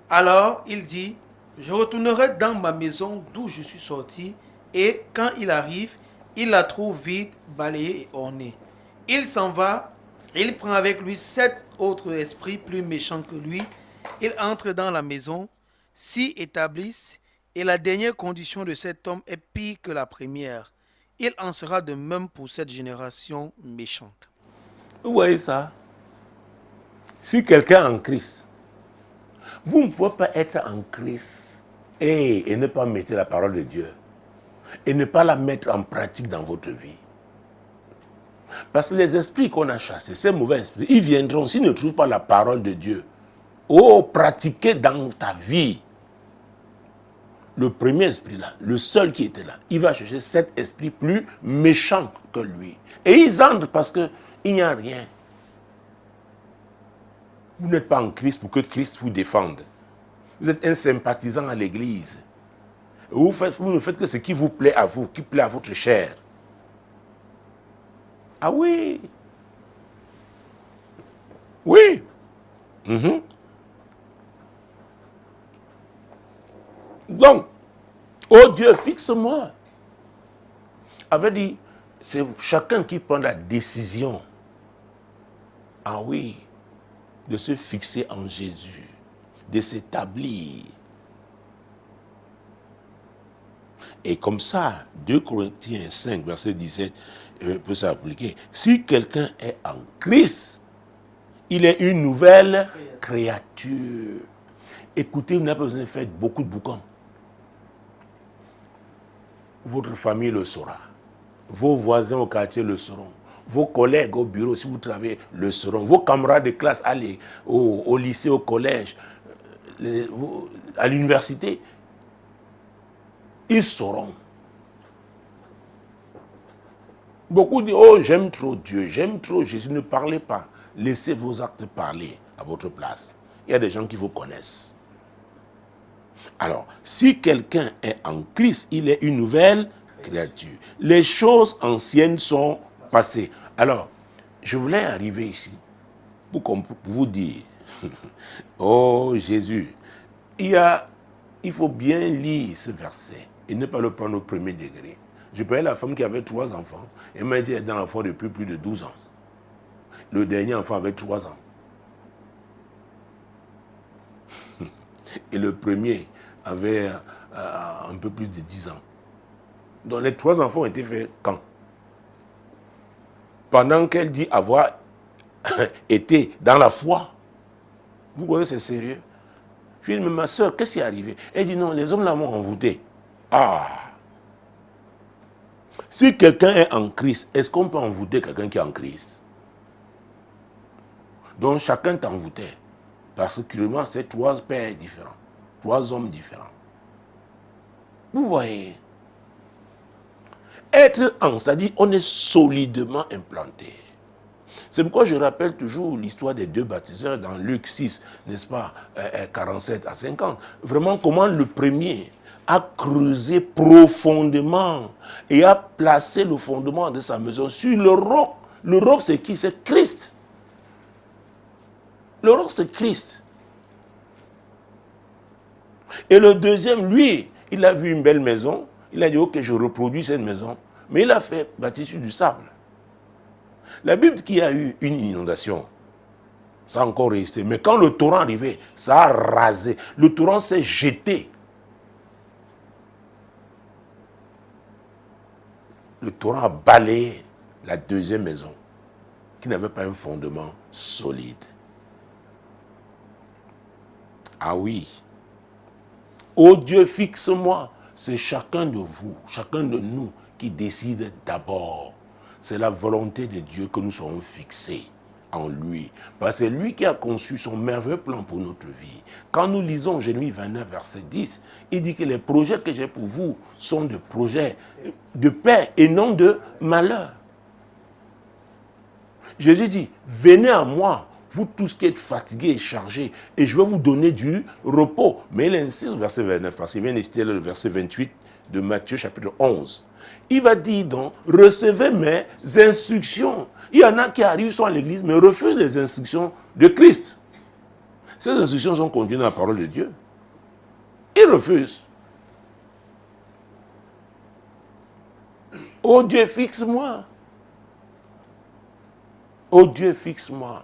Alors il dit, je retournerai dans ma maison d'où je suis sorti, et quand il arrive, il la trouve vide, balayée et ornée. Il s'en va, il prend avec lui 7 autres esprits plus méchants que lui. Ils entrent dans la maison, s'y établissent, et la dernière condition de cet homme est pire que la première. Il en sera de même pour cette génération méchante. Vous voyez ça? Si quelqu'un est en Christ, vous ne pouvez pas être en Christ et ne pas mettre la parole de Dieu et ne pas la mettre en pratique dans votre vie. Parce que les esprits qu'on a chassés, ces mauvais esprits, ils viendront s'ils ne trouvent pas la parole de Dieu. Oh, pratiquez dans ta vie. Le premier esprit là, le seul qui était là, il va chercher 7 esprits plus méchants que lui. Et ils entrent parce qu'il n'y a rien. Vous n'êtes pas en Christ pour que Christ vous défende. Vous êtes un sympathisant à l'église. Vous ne faites que ce qui vous plaît à vous, qui plaît à votre chair. Ah oui. Oui. Mhm. Donc, oh Dieu, fixe-moi. Avait dit, c'est chacun qui prend la décision. Ah oui, de se fixer en Jésus, de s'établir. Et comme ça, 2 Corinthiens 5, verset 17, peut s'appliquer. Si quelqu'un est en Christ, il est une nouvelle créature. Écoutez, vous n'avez pas besoin de faire beaucoup de bouquins. Votre famille le saura. Vos voisins au quartier le sauront. Vos collègues au bureau, si vous travaillez, le sauront. Vos camarades de classe au lycée, au collège, à l'université, ils sauront. Beaucoup disent, oh, j'aime trop Dieu, j'aime trop Jésus. Ne parlez pas. Laissez vos actes parler à votre place. Il y a des gens qui vous connaissent. Alors, si quelqu'un est en Christ, il est une nouvelle créature. Les choses anciennes sont passées. Alors, je voulais arriver ici pour vous dire, oh Jésus, il faut bien lire ce verset et ne pas le prendre au premier degré. Je parlais à la femme qui avait 3 enfants et m'a dit qu'elle est dans l'enfant depuis plus de 12 ans. Le dernier enfant avait 3 ans. Et le premier avait un peu plus de 10 ans. Donc les 3 enfants ont été faits quand? Pendant qu'elle dit avoir été dans la foi. Vous voyez, c'est sérieux. Je lui ai dit, mais ma soeur, qu'est-ce qui est arrivé? Elle dit, non, les hommes là m'ont envoûté. Ah! Si quelqu'un est en Christ, est-ce qu'on peut envoûter quelqu'un qui est en Christ? Donc chacun t'envoûtait. Parce que curieusement, c'est 3 pères différents. 3 hommes différents. Vous voyez? Être en, c'est-à-dire on est solidement implanté. C'est pourquoi je rappelle toujours l'histoire des 2 baptiseurs dans Luc 6, n'est-ce pas, 47 à 50. Vraiment, comment le premier a creusé profondément et a placé le fondement de sa maison sur le roc. Le roc, c'est qui? C'est Christ. Le roc, c'est Christ. Et le deuxième, lui, il a vu une belle maison. Il a dit, ok, je reproduis cette maison. Mais il a fait bâtir sur du sable. La Bible dit qu'il y a eu une inondation. Ça a encore resté. Mais quand le torrent arrivait, ça a rasé. Le torrent s'est jeté. Le torrent a balayé la deuxième maison, qui n'avait pas un fondement solide. Ah oui. Oh Dieu, fixe-moi. C'est chacun de vous, chacun de nous qui décide d'abord. C'est la volonté de Dieu que nous soyons fixés en lui. Parce que c'est lui qui a conçu son merveilleux plan pour notre vie. Quand nous lisons Jérémie 29, verset 10, il dit que les projets que j'ai pour vous sont des projets de paix et non de malheur. Jésus dit, venez à moi, vous tous qui êtes fatigués et chargés, et je vais vous donner du repos. Mais il insiste au verset 29, parce qu'il vient de citer le verset 28 de Matthieu chapitre 11. Il va dire donc, recevez mes instructions. Il y en a qui arrivent, sont à l'église, mais refusent les instructions de Christ. Ces instructions sont contenues dans la parole de Dieu. Ils refusent. Oh Dieu, fixe-moi. Oh Dieu, fixe-moi.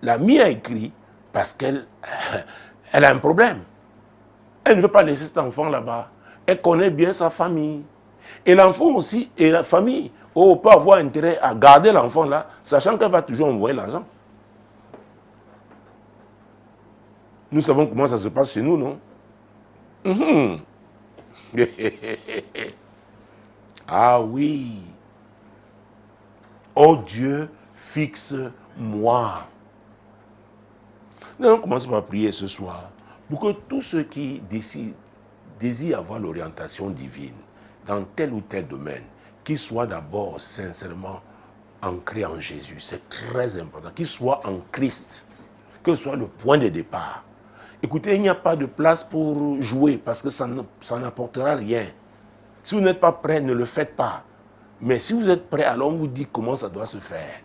L'amie a écrit parce qu'elle a un problème. Elle ne veut pas laisser cet enfant là-bas. Elle connaît bien sa famille. Et l'enfant aussi, et la famille, peut avoir intérêt à garder l'enfant là, sachant qu'elle va toujours envoyer l'argent. Nous savons comment ça se passe chez nous, non? Ah oui. Oh Dieu, fixe-moi. Nous allons commencer par prier ce soir pour que tous ceux qui désirent avoir l'orientation divine dans tel ou tel domaine, qu'ils soient d'abord sincèrement ancré en Jésus. C'est très important. Qu'il soit en Christ. Que ce soit le point de départ. Écoutez, il n'y a pas de place pour jouer parce que ça n'apportera rien. Si vous n'êtes pas prêt, ne le faites pas. Mais si vous êtes prêt, alors on vous dit comment ça doit se faire.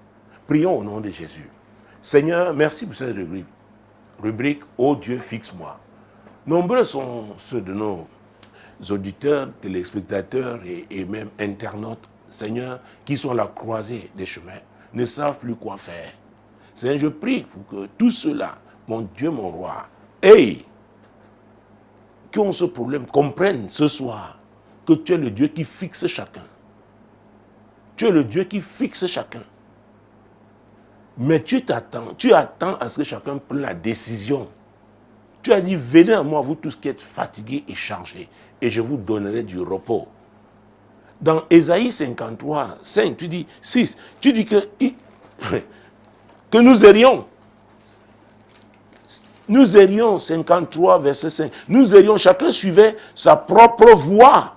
Prions au nom de Jésus. Seigneur, merci pour cette rubrique. Oh Dieu, fixe-moi. Nombreux sont ceux de nos auditeurs, téléspectateurs et même internautes, Seigneur, qui sont à la croisée des chemins, ne savent plus quoi faire. Seigneur, je prie pour que tout cela, mon Dieu, mon roi, qui ont ce problème, comprennent ce soir que tu es le Dieu qui fixe chacun. Tu es le Dieu qui fixe chacun. Mais tu attends à ce que chacun prenne la décision. Tu as dit, venez à moi, vous tous qui êtes fatigués et chargés, et je vous donnerai du repos. Dans Ésaïe 53, 5, tu dis 6, tu dis que nous érions. Nous érions, 53, verset 5. Nous érions, chacun suivait sa propre voie.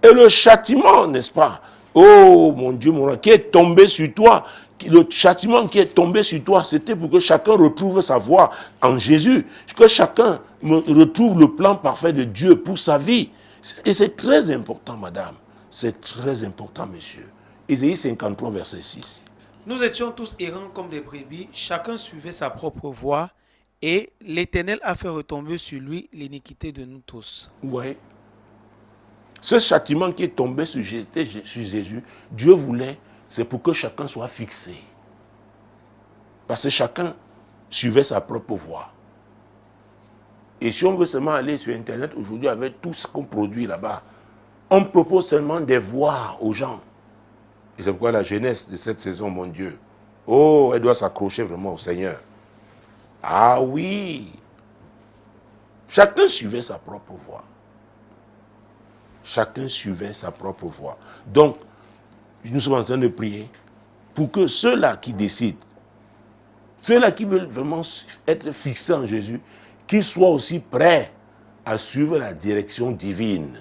Et le châtiment, n'est-ce pas? Oh mon Dieu, mon roi, qui est tombé sur toi. Le châtiment qui est tombé sur toi, c'était pour que chacun retrouve sa voie en Jésus. Que chacun retrouve le plan parfait de Dieu pour sa vie. Et c'est très important, madame. C'est très important, monsieur. Ésaïe 53, verset 6. Nous étions tous errants comme des brebis, chacun suivait sa propre voie, et l'Éternel a fait retomber sur lui l'iniquité de nous tous. Oui. Ce châtiment qui est tombé sur Jésus, Dieu voulait, c'est pour que chacun soit fixé. Parce que chacun suivait sa propre voie. Et si on veut seulement aller sur Internet aujourd'hui avec tout ce qu'on produit là-bas, on propose seulement des voies aux gens. Et c'est pourquoi la jeunesse de cette saison, mon Dieu, oh, elle doit s'accrocher vraiment au Seigneur. Ah oui. Chacun suivait sa propre voie. Chacun suivait sa propre voie. Donc, nous sommes en train de prier pour que ceux-là qui décident, ceux-là qui veulent vraiment être fixés en Jésus, qu'ils soient aussi prêts à suivre la direction divine,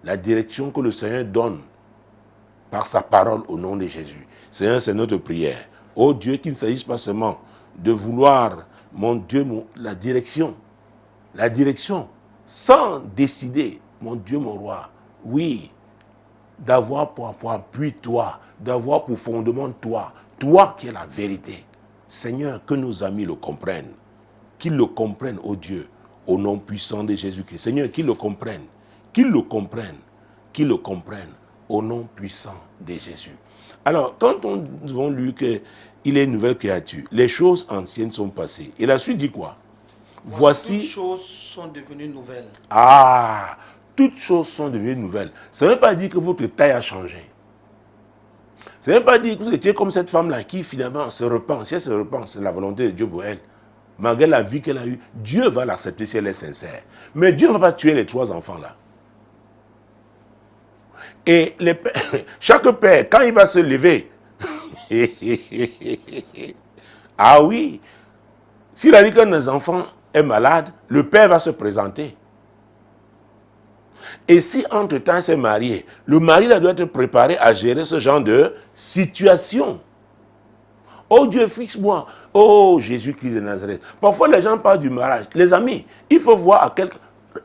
la direction que le Seigneur donne par sa parole au nom de Jésus. Seigneur, c'est notre prière. Oh Dieu, qu'il ne s'agisse pas seulement de vouloir, mon Dieu, la direction, sans décider, mon Dieu, mon roi, oui, d'avoir pour appui toi, d'avoir pour fondement toi qui es la vérité. Seigneur, que nos amis le comprennent, qu'ils le comprennent, oh Dieu, au nom puissant de Jésus-Christ. Seigneur, qu'ils le comprennent, au nom puissant de Jésus. Alors, quand nous avons lu qu'il est une nouvelle créature, les choses anciennes sont passées. Et la suite dit quoi? Voici toutes choses sont devenues nouvelles. Ah, toutes choses sont devenues nouvelles. Ça ne veut pas dire que votre taille a changé. Ça ne veut pas dire que vous étiez comme cette femme-là qui finalement se repent. Si elle se repent, c'est la volonté de Dieu pour elle. Malgré la vie qu'elle a eue, Dieu va l'accepter si elle est sincère. Mais Dieu ne va pas tuer les 3 enfants-là. Et chaque père, quand il va se lever, ah oui, s'il a dit qu'un des enfants est malade, le père va se présenter. Et si entre-temps il s'est marié, le mari là doit être préparé à gérer ce genre de situation. Oh Dieu, fixe-moi. Oh Jésus-Christ de Nazareth. Parfois les gens parlent du mariage. Les amis, il faut voir à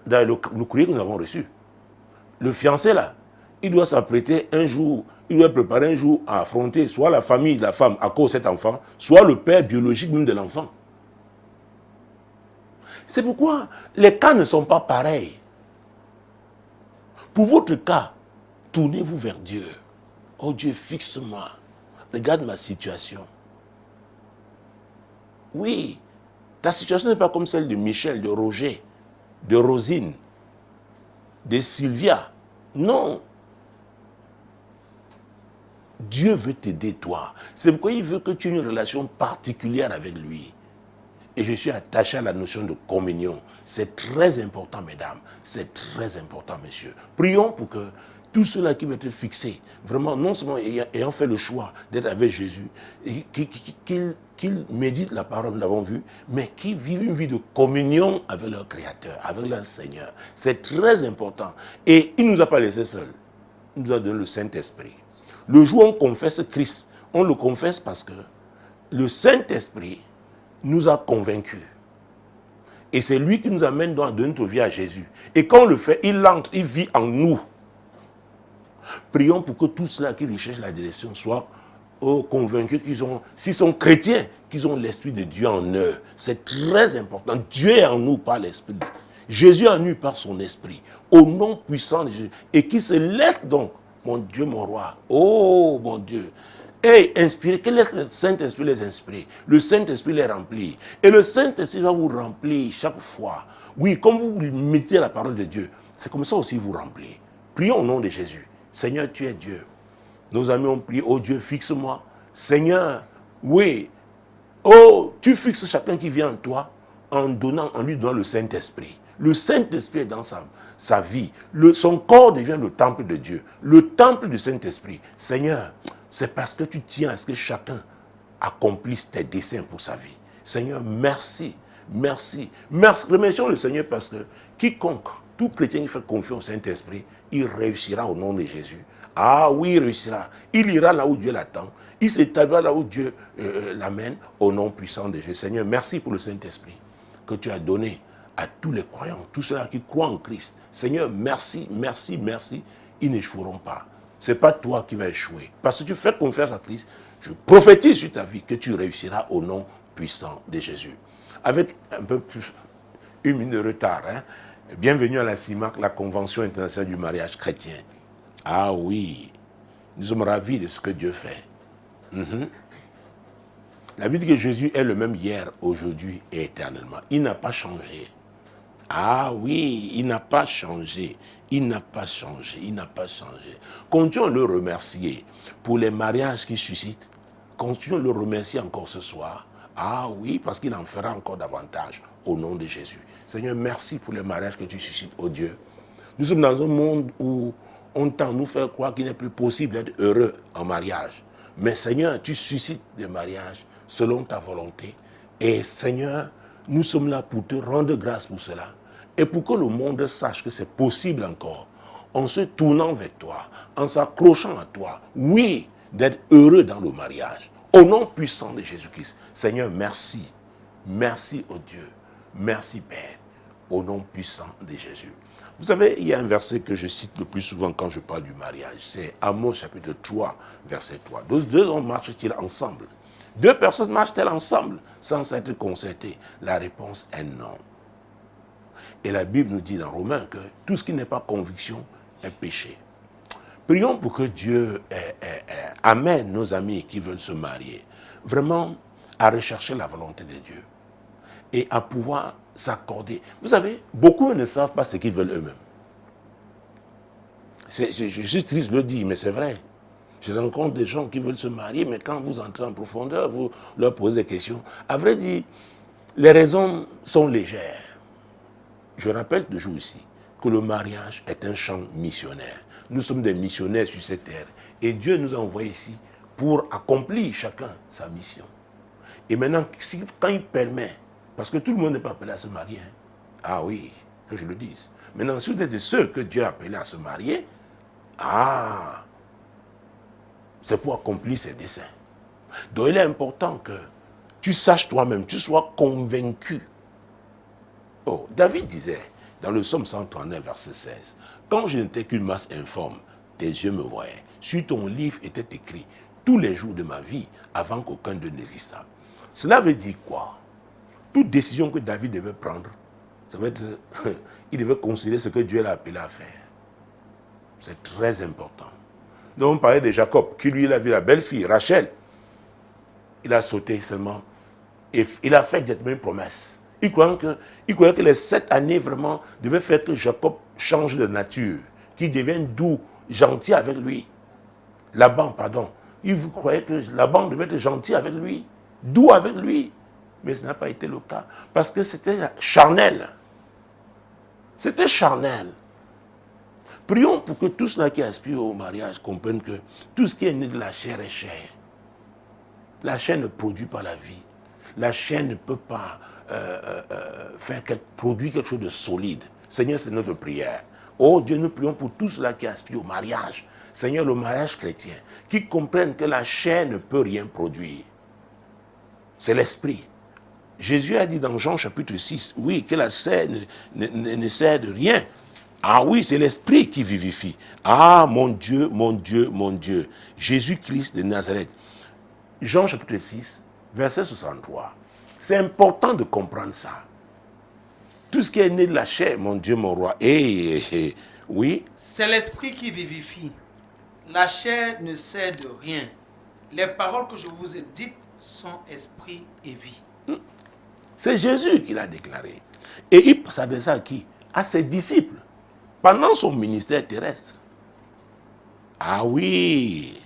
dans le courrier que nous avons reçu. Le fiancé là, il doit s'apprêter un jour, il doit préparer un jour à affronter soit la famille de la femme à cause de cet enfant, soit le père biologique même de l'enfant. C'est pourquoi les cas ne sont pas pareils. Pour votre cas, tournez-vous vers Dieu. Oh Dieu, fixe-moi. Regarde ma situation. Oui, ta situation n'est pas comme celle de Michel, de Roger, de Rosine, de Sylvia. Non. Dieu veut t'aider, toi. C'est pourquoi il veut que tu aies une relation particulière avec lui. Et je suis attaché à la notion de communion. C'est très important, mesdames. C'est très important, messieurs. Prions pour que tous ceux-là qui veulent être fixés, vraiment, non seulement ayant fait le choix d'être avec Jésus, qu'ils méditent la parole, nous l'avons vu, mais qu'ils vivent une vie de communion avec leur Créateur, avec leur Seigneur. C'est très important. Et il ne nous a pas laissés seuls. Il nous a donné le Saint-Esprit. Le jour où on confesse Christ, On le confesse parce que le Saint-Esprit nous a convaincus. Et c'est lui qui nous amène dans notre vie à Jésus. Et quand on le fait, il entre, il vit en nous. Prions pour que tous ceux qui recherchent la direction soient convaincus s'ils sont chrétiens, qu'ils ont l'Esprit de Dieu en eux. C'est très important. Dieu est en nous par l'Esprit. Jésus est en nous par son Esprit. Au nom puissant de Jésus. Et qui se laisse donc, mon Dieu, mon roi. Oh, mon Dieu. Et inspirer, que laisse le Saint-Esprit les inspirer. Le Saint-Esprit les remplit. Et le Saint-Esprit va vous remplir chaque fois. Oui, comme vous mettez la parole de Dieu, c'est comme ça aussi vous remplit. Prions au nom de Jésus. Seigneur, tu es Dieu. Nos amis ont prié, oh Dieu, fixe-moi. Seigneur, oui. Oh, tu fixes chacun qui vient en toi en lui donnant le Saint-Esprit. Le Saint-Esprit est dans sa vie. Son corps devient le temple de Dieu. Le temple du Saint-Esprit. Seigneur, c'est parce que tu tiens à ce que chacun accomplisse tes desseins pour sa vie. Seigneur, merci. Merci. Merci. Remercions le Seigneur parce que quiconque, tout chrétien qui fait confiance au Saint-Esprit, il réussira au nom de Jésus. Ah oui, il réussira. Il ira là où Dieu l'attend. Il s'établira là où Dieu l'amène au nom puissant de Jésus. Seigneur, merci pour le Saint-Esprit que tu as donné à tous les croyants, tous ceux qui croient en Christ. Seigneur, merci, merci, merci. Ils n'échoueront pas. Ce n'est pas toi qui vas échouer. Parce que tu fais confiance à Christ, je prophétise sur ta vie que tu réussiras au nom puissant de Jésus. Avec un peu plus, 1 minute de retard, hein? Bienvenue à la CIMAC, la Convention internationale du mariage chrétien. Ah oui, nous sommes ravis de ce que Dieu fait. La Bible dit que Jésus est le même hier, aujourd'hui et éternellement. Il n'a pas changé. Ah oui, il n'a pas changé. Il n'a pas changé. Il n'a pas changé. Continuons de le remercier pour les mariages qu'il suscite. Continuons de le remercier encore ce soir. Ah oui, parce qu'il en fera encore davantage au nom de Jésus. Seigneur, merci pour les mariages que tu suscites, oh Dieu. Nous sommes dans un monde où on tend à nous faire croire qu'il n'est plus possible d'être heureux en mariage. Mais Seigneur, tu suscites des mariages selon ta volonté. Et Seigneur, nous sommes là pour te rendre grâce pour cela. Et pour que le monde sache que c'est possible encore, en se tournant vers toi, en s'accrochant à toi, oui, d'être heureux dans le mariage. Au nom puissant de Jésus-Christ. Seigneur, merci. Merci, oh Dieu. Merci, Père. Au nom puissant de Jésus. Vous savez, il y a un verset que je cite le plus souvent quand je parle du mariage. C'est Amos chapitre 3, verset 3. Deux hommes marchent-ils ensemble? Deux personnes marchent-elles ensemble sans s'être concertées? La réponse est non. Et la Bible nous dit dans Romains que tout ce qui n'est pas conviction est péché. Prions pour que Dieu amène nos amis qui veulent se marier vraiment à rechercher la volonté de Dieu et à pouvoir s'accorder. Vous savez, beaucoup ne savent pas ce qu'ils veulent eux-mêmes. Je suis triste de le dire, mais c'est vrai. Je rencontre des gens qui veulent se marier, mais quand vous entrez en profondeur, vous leur posez des questions. À vrai dire, les raisons sont légères. Je rappelle toujours ici que le mariage est un champ missionnaire. Nous sommes des missionnaires sur cette terre. Et Dieu nous a envoyés ici pour accomplir chacun sa mission. Et maintenant, quand il permet, parce que tout le monde n'est pas appelé à se marier. Hein. Ah oui, que je le dise. Maintenant, si vous êtes de ceux que Dieu a appelés à se marier, c'est pour accomplir ses desseins. Donc il est important que tu saches toi-même, tu sois convaincu. Oh, David disait, dans le psaume 139, verset 16, « Quand je n'étais qu'une masse informe, tes yeux me voyaient. Sur ton livre était écrit tous les jours de ma vie, avant qu'aucun d'eux n'existât. » Cela veut dire quoi? Toute décision que David devait prendre, ça veut être, il devait considérer ce que Dieu l'a appelé à faire. C'est très important. Donc on parlait de Jacob, qui lui, il a vu la belle-fille, Rachel. Il a sauté seulement. Et il a fait directement une promesse. Il croyait que les 7 années vraiment devaient faire que Jacob change de nature, qu'il devienne doux, gentil avec lui. Laban, pardon. Il croyait que Laban devait être gentil avec lui, doux avec lui. Mais ce n'a pas été le cas. Parce que c'était charnel. C'était charnel. Prions pour que tous ceux qui aspirent au mariage comprennent que tout ce qui est né de la chair est chair. La chair ne produit pas la vie. La chair ne peut pas produire quelque chose de solide. Seigneur, c'est notre prière. Oh Dieu, nous prions pour tous ceux qui aspirent au mariage. Seigneur, le mariage chrétien, qui comprennent que la chair ne peut rien produire. C'est l'esprit. Jésus a dit dans Jean chapitre 6, oui, que la chair ne sert de rien. Ah oui, c'est l'esprit qui vivifie. Ah mon Dieu, mon Dieu, mon Dieu. Jésus-Christ de Nazareth. Jean chapitre 6, verset 63. C'est important de comprendre ça. Tout ce qui est né de la chair, mon Dieu, mon roi. Oui. C'est l'esprit qui vivifie. La chair ne sert de rien. Les paroles que je vous ai dites sont esprit et vie. C'est Jésus qui l'a déclaré. Et il s'adressait à qui? À ses disciples. Pendant son ministère terrestre. Ah oui.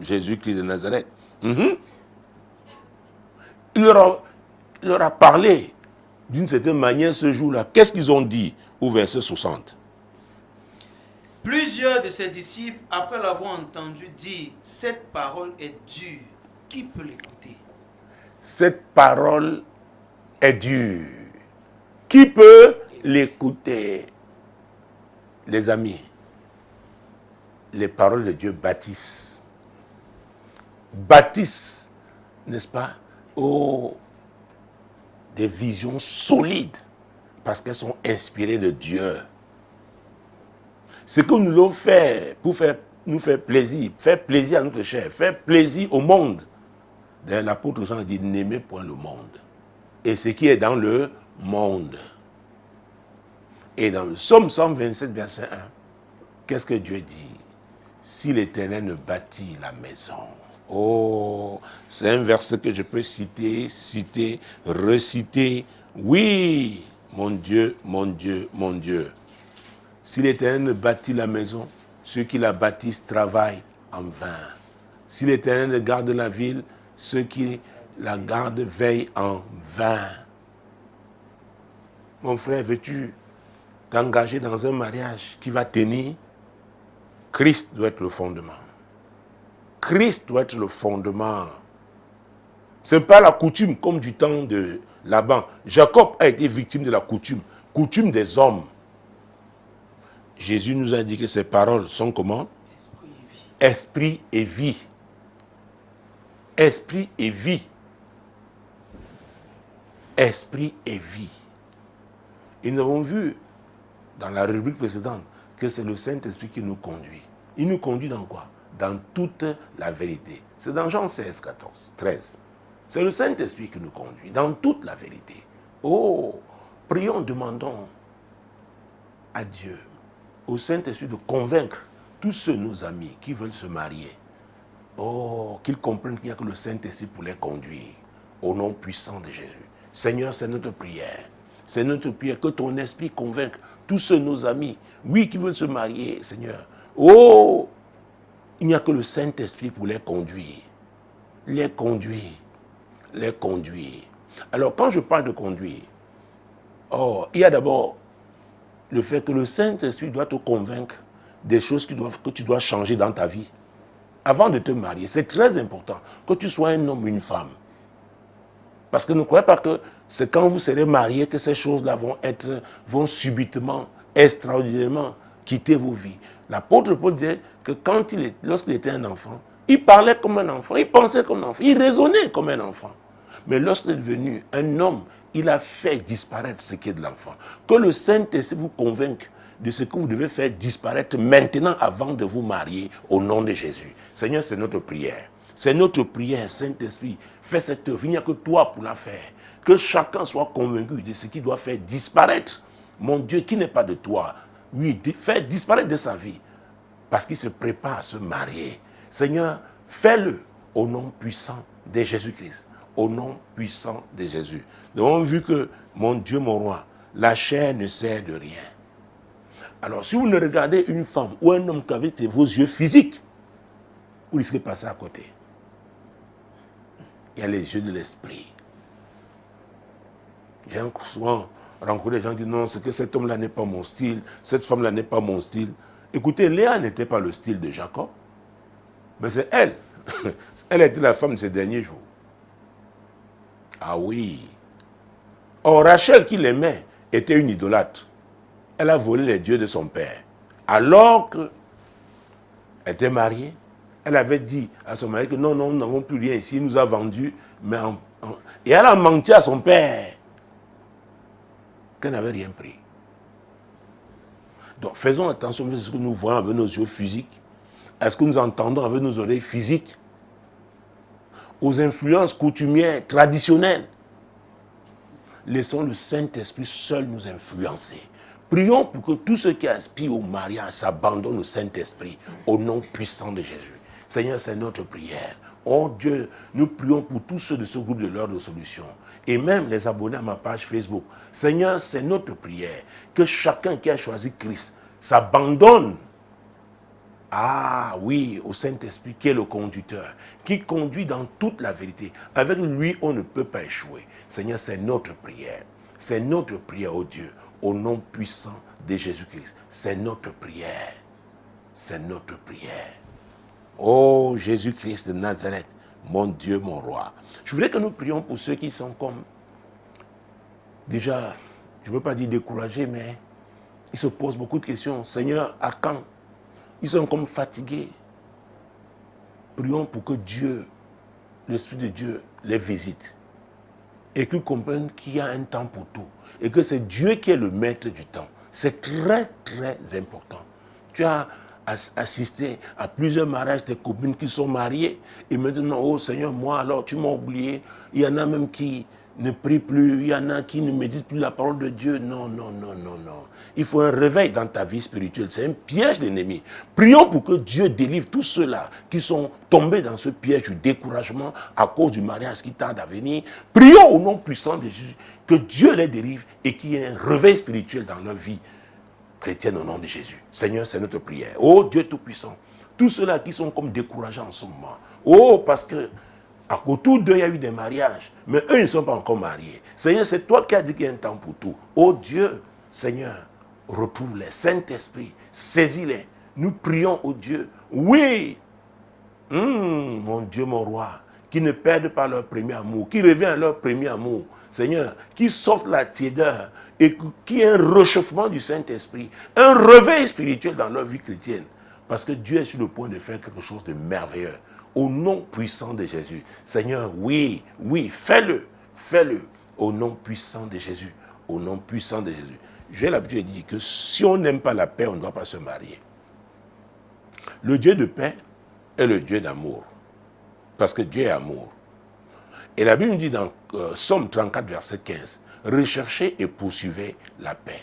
Jésus-Christ de Nazareth. Il leur a parlé d'une certaine manière ce jour-là. Qu'est-ce qu'ils ont dit au verset 60? Plusieurs de ses disciples, après l'avoir entendu dire, cette parole est dure, qui peut l'écouter? Cette parole est dure. Qui peut l'écouter? Les amis, les paroles de Dieu bâtissent. Bâtissent, n'est-ce pas? Oh, des visions solides, parce qu'elles sont inspirées de Dieu. Ce que nous voulons faire pour nous faire plaisir à notre chair, faire plaisir au monde. D'ailleurs, l'apôtre Jean dit, n'aimez point le monde. Et ce qui est dans le monde. Et dans le Psaume 127, verset 1, qu'est-ce que Dieu dit? Si l'Éternel ne bâtit la maison. Oh, c'est un verset que je peux citer, reciter. Oui, mon Dieu, mon Dieu, mon Dieu. Si l'Éternel ne bâtit la maison, ceux qui la bâtissent travaillent en vain. Si l'Éternel ne garde la ville, ceux qui la gardent veillent en vain. Mon frère, veux-tu t'engager dans un mariage qui va tenir? Christ doit être le fondement. Christ doit être le fondement. Ce n'est pas la coutume comme du temps de Laban. Jacob a été victime de la coutume des hommes. Jésus nous a dit que ces paroles sont comment? Esprit et vie. Esprit et vie. Esprit et vie. Et nous avons vu dans la rubrique précédente que c'est le Saint-Esprit qui nous conduit. Il nous conduit dans quoi? Dans toute la vérité. C'est dans Jean 16, 14, 13. C'est le Saint-Esprit qui nous conduit dans toute la vérité. Oh, prions, demandons à Dieu, au Saint-Esprit de convaincre tous ceux, nos amis, qui veulent se marier. Oh, qu'ils comprennent qu'il n'y a que le Saint-Esprit pour les conduire. Au nom puissant de Jésus. Seigneur, c'est notre prière. C'est notre prière que ton esprit convainque tous ceux, nos amis, oui, qui veulent se marier, Seigneur. Oh, il n'y a que le Saint-Esprit pour les conduire. Les conduire. Les conduire. Alors, quand je parle de conduire, oh, il y a d'abord le fait que le Saint-Esprit doit te convaincre des choses que tu dois changer dans ta vie. Avant de te marier, c'est très important que tu sois un homme ou une femme. Parce que ne croyez pas que c'est quand vous serez mariés que ces choses-là vont subitement, extraordinairement quitter vos vies. L'apôtre Paul disait que lorsqu'il était un enfant, il parlait comme un enfant, il pensait comme un enfant, il raisonnait comme un enfant. Mais lorsqu'il est devenu un homme, il a fait disparaître ce qui est de l'enfant. Que le Saint-Esprit vous convainque de ce que vous devez faire disparaître maintenant avant de vous marier au nom de Jésus. Seigneur, c'est notre prière. C'est notre prière, Saint-Esprit. Fais cette œuvre. Il n'y a que toi pour la faire. Que chacun soit convaincu de ce qu'il doit faire disparaître. Mon Dieu, qui n'est pas de toi, oui, fais disparaître de sa vie. Parce qu'il se prépare à se marier. Seigneur, fais-le au nom puissant de Jésus-Christ. Au nom puissant de Jésus. Nous avons vu que, mon Dieu, mon roi, la chair ne sert de rien. Alors, si vous ne regardez une femme ou un homme qu'avec vos yeux physiques, vous risquez de passer à côté. Il y a les yeux de l'esprit. J'ai souvent rencontré des gens qui disent non, c'est que cet homme-là n'est pas mon style, cette femme-là n'est pas mon style. Écoutez, Léa n'était pas le style de Jacob, mais c'est elle. Elle était la femme de ces derniers jours. Ah oui. Or, Rachel qui l'aimait était une idolâtre. elle a volé les dieux de son père. Alors qu'elle était mariée, elle avait dit à son mari que non, nous n'avons plus rien ici, il nous a vendus. Et elle a menti à son père qu'elle n'avait rien pris. Donc faisons attention à ce que nous voyons avec nos yeux physiques, à ce que nous entendons avec nos oreilles physiques, aux influences coutumières, traditionnelles. Laissons le Saint-Esprit seul nous influencer. Prions pour que tous ceux qui aspirent au mariage s'abandonnent au Saint-Esprit, au nom puissant de Jésus. Seigneur, c'est notre prière. Oh Dieu, nous prions pour tous ceux de ce groupe de l'Ordre de Solution et même les abonnés à ma page Facebook. Seigneur, c'est notre prière que chacun qui a choisi Christ s'abandonne au Saint-Esprit qui est le conducteur, qui conduit dans toute la vérité. Avec lui, on ne peut pas échouer. Seigneur, c'est notre prière. C'est notre prière, oh Dieu, au nom puissant de Jésus-Christ. C'est notre prière. C'est notre prière. Oh Jésus-Christ de Nazareth, mon Dieu, mon roi. Je voudrais que nous prions pour ceux qui sont comme, déjà, je ne veux pas dire découragés, mais ils se posent beaucoup de questions. Seigneur, à quand? Ils sont comme fatigués. Prions pour que Dieu, l'Esprit de Dieu, les visite. Et qu'ils comprennent qu'il y a un temps pour tout. Et que c'est Dieu qui est le maître du temps. C'est très, très important. Tu as assisté à plusieurs mariages de copines qui sont mariées. Et maintenant, oh Seigneur, moi alors, tu m'as oublié. Il y en a même qui ne prient plus. Il y en a qui ne méditent plus la parole de Dieu. Non, non, non, non, non. Il faut un réveil dans ta vie spirituelle. C'est un piège de l'ennemi. Prions pour que Dieu délivre tous ceux-là qui sont tombés dans ce piège du découragement à cause du mariage qui tarde à venir. Prions au nom puissant de Jésus que Dieu les délivre et qu'il y ait un réveil spirituel dans leur vie chrétienne au nom de Jésus. Seigneur, c'est notre prière. Oh Dieu Tout-Puissant, tous ceux-là qui sont comme découragés en ce moment. Oh, parce que autour d'eux, il y a eu des mariages, mais eux, ils ne sont pas encore mariés. Seigneur, c'est toi qui as dit qu'il y a un temps pour tout. Oh Dieu, Seigneur, retrouve-les. Saint-Esprit, saisis-les. Nous prions, oh Dieu. Oui, mon Dieu, mon roi, qui ne perdent pas leur premier amour, qui reviennent à leur premier amour. Seigneur, qui sortent la tiédeur et qui ait un réchauffement du Saint-Esprit, un réveil spirituel dans leur vie chrétienne. Parce que Dieu est sur le point de faire quelque chose de merveilleux. Au nom puissant de Jésus. Seigneur, oui, fais-le. Fais-le. Au nom puissant de Jésus. Au nom puissant de Jésus. J'ai l'habitude de dire que si on n'aime pas la paix, on ne doit pas se marier. Le Dieu de paix est le Dieu d'amour. Parce que Dieu est amour. Et la Bible dit dans Somme 34, verset 15, recherchez et poursuivez la paix.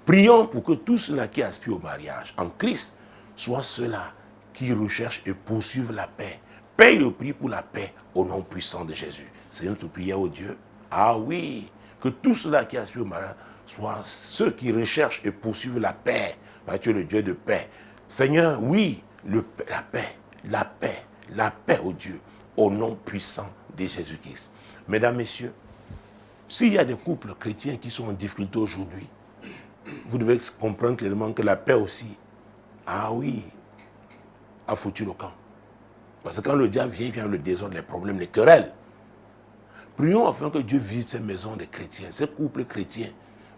Prions pour que tous ceux-là qui aspirent au mariage en Christ soient ceux-là qui recherchent et poursuivent la paix. Paye le prix pour la paix au nom puissant de Jésus. C'est notre prière, oh Dieu. Ah oui, que tous ceux-là qui aspirent au mariage soient ceux qui recherchent et poursuivent la paix. Parce que tu es le Dieu de paix. Seigneur, oui, la paix, oh Dieu, au nom puissant de Jésus-Christ. Mesdames, Messieurs, s'il y a des couples chrétiens qui sont en difficulté aujourd'hui, vous devez comprendre clairement que la paix aussi, ah oui, a foutu le camp. Parce que quand le diable vient le désordre, les problèmes, les querelles. Prions afin que Dieu visite ces maisons de chrétiens, ces couples chrétiens,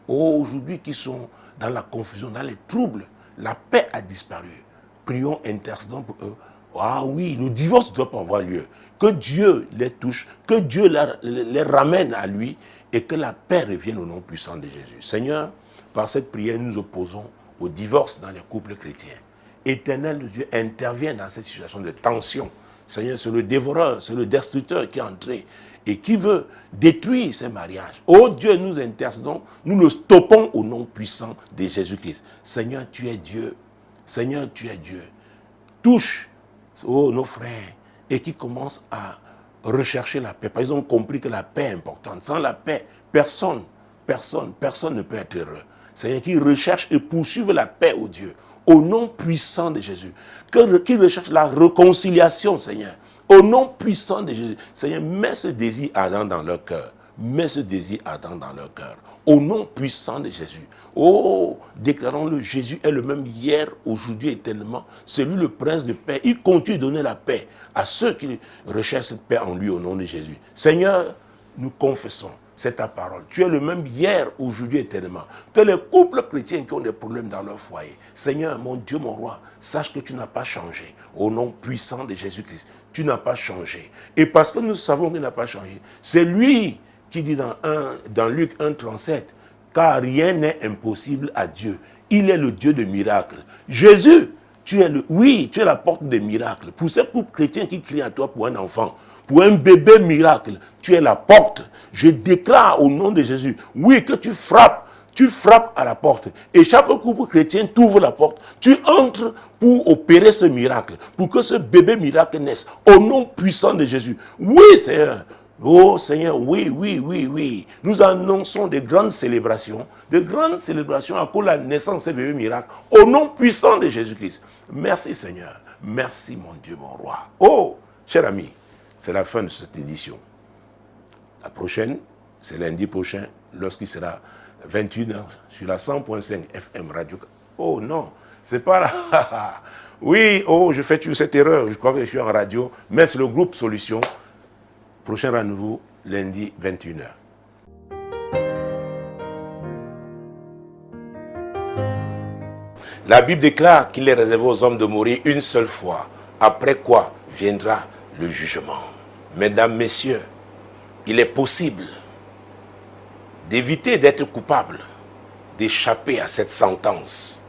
aujourd'hui qui sont dans la confusion, dans les troubles. La paix a disparu. Prions, intercédons pour eux. Ah oui, le divorce ne doit pas avoir lieu. Que Dieu les touche, que Dieu les ramène à lui et que la paix revienne au nom puissant de Jésus. Seigneur, par cette prière, nous nous opposons au divorce dans les couples chrétiens. Éternel Dieu, intervient dans cette situation de tension. Seigneur, c'est le dévoreur, c'est le destructeur qui est entré et qui veut détruire ces mariages. Oh Dieu, nous intercédons, nous le stoppons au nom puissant de Jésus-Christ. Seigneur, tu es Dieu. Seigneur, tu es Dieu. Touche, nos frères, et qui commencent à rechercher la paix. Parce qu'ils ont compris que la paix est importante. Sans la paix, personne ne peut être heureux. Seigneur, qui recherche et poursuivent la paix, oh Dieu, au nom puissant de Jésus. Qui recherche la réconciliation, Seigneur, au nom puissant de Jésus. Seigneur, mets ce désir ardent dans leur cœur. Mets ce désir ardent dans leur cœur. Au nom puissant de Jésus. Oh, déclarons-le, Jésus est le même hier, aujourd'hui, éternellement. C'est lui le prince de paix. Il continue de donner la paix à ceux qui recherchent cette paix en lui au nom de Jésus. Seigneur, nous confessons c'est ta parole. Tu es le même hier, aujourd'hui, éternellement. Que les couples chrétiens qui ont des problèmes dans leur foyer, Seigneur, mon Dieu, mon roi, sache que tu n'as pas changé. Au nom puissant de Jésus-Christ, tu n'as pas changé. Et parce que nous savons qu'il n'a pas changé, c'est lui qui dit dans Luc 1,37, car rien n'est impossible à Dieu. Il est le Dieu de miracles. Jésus, tu es la porte des miracles. Pour ces couples chrétiens qui crient à toi pour un enfant, pour un bébé miracle, tu es la porte. Je déclare au nom de Jésus, oui, que tu frappes à la porte. Et chaque couple chrétien t'ouvre la porte. Tu entres pour opérer ce miracle, pour que ce bébé miracle naisse. Au nom puissant de Jésus. Oui, Seigneur. Oh Seigneur, oui. Nous annonçons de grandes célébrations à cause de la naissance de ce bébé miracle. Au nom puissant de Jésus-Christ. Merci Seigneur. Merci mon Dieu, mon roi. Oh, cher ami, c'est la fin de cette édition. La prochaine, c'est lundi prochain, lorsqu'il sera 21h sur la 100.5 FM Radio. Oh non, c'est pas là. Oui, oh, je fais toujours cette erreur. Je crois que je suis en radio, mais c'est le groupe Solution. Prochain rendez-vous, lundi 21h. La Bible déclare qu'il est réservé aux hommes de mourir une seule fois, après quoi viendra le jugement. Mesdames, messieurs, il est possible d'éviter d'être coupable, d'échapper à cette sentence.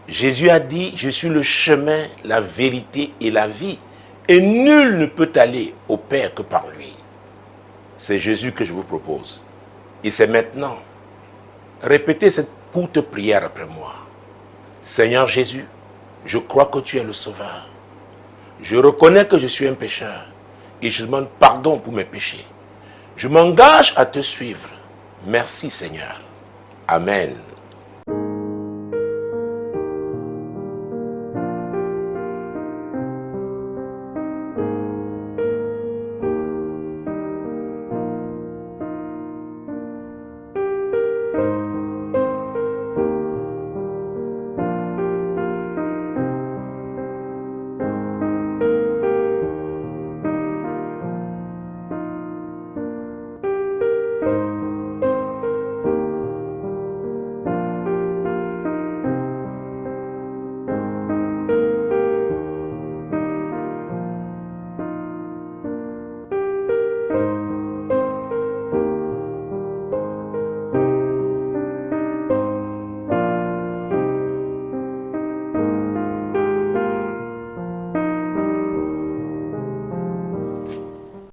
Jésus a dit, je suis le chemin, la vérité et la vie. Et nul ne peut aller au Père que par lui. C'est Jésus que je vous propose. Et c'est maintenant. Répétez cette courte prière après moi. Seigneur Jésus, je crois que tu es le Sauveur. Je reconnais que je suis un pécheur. Et je demande pardon pour mes péchés. Je m'engage à te suivre. Merci Seigneur. Amen.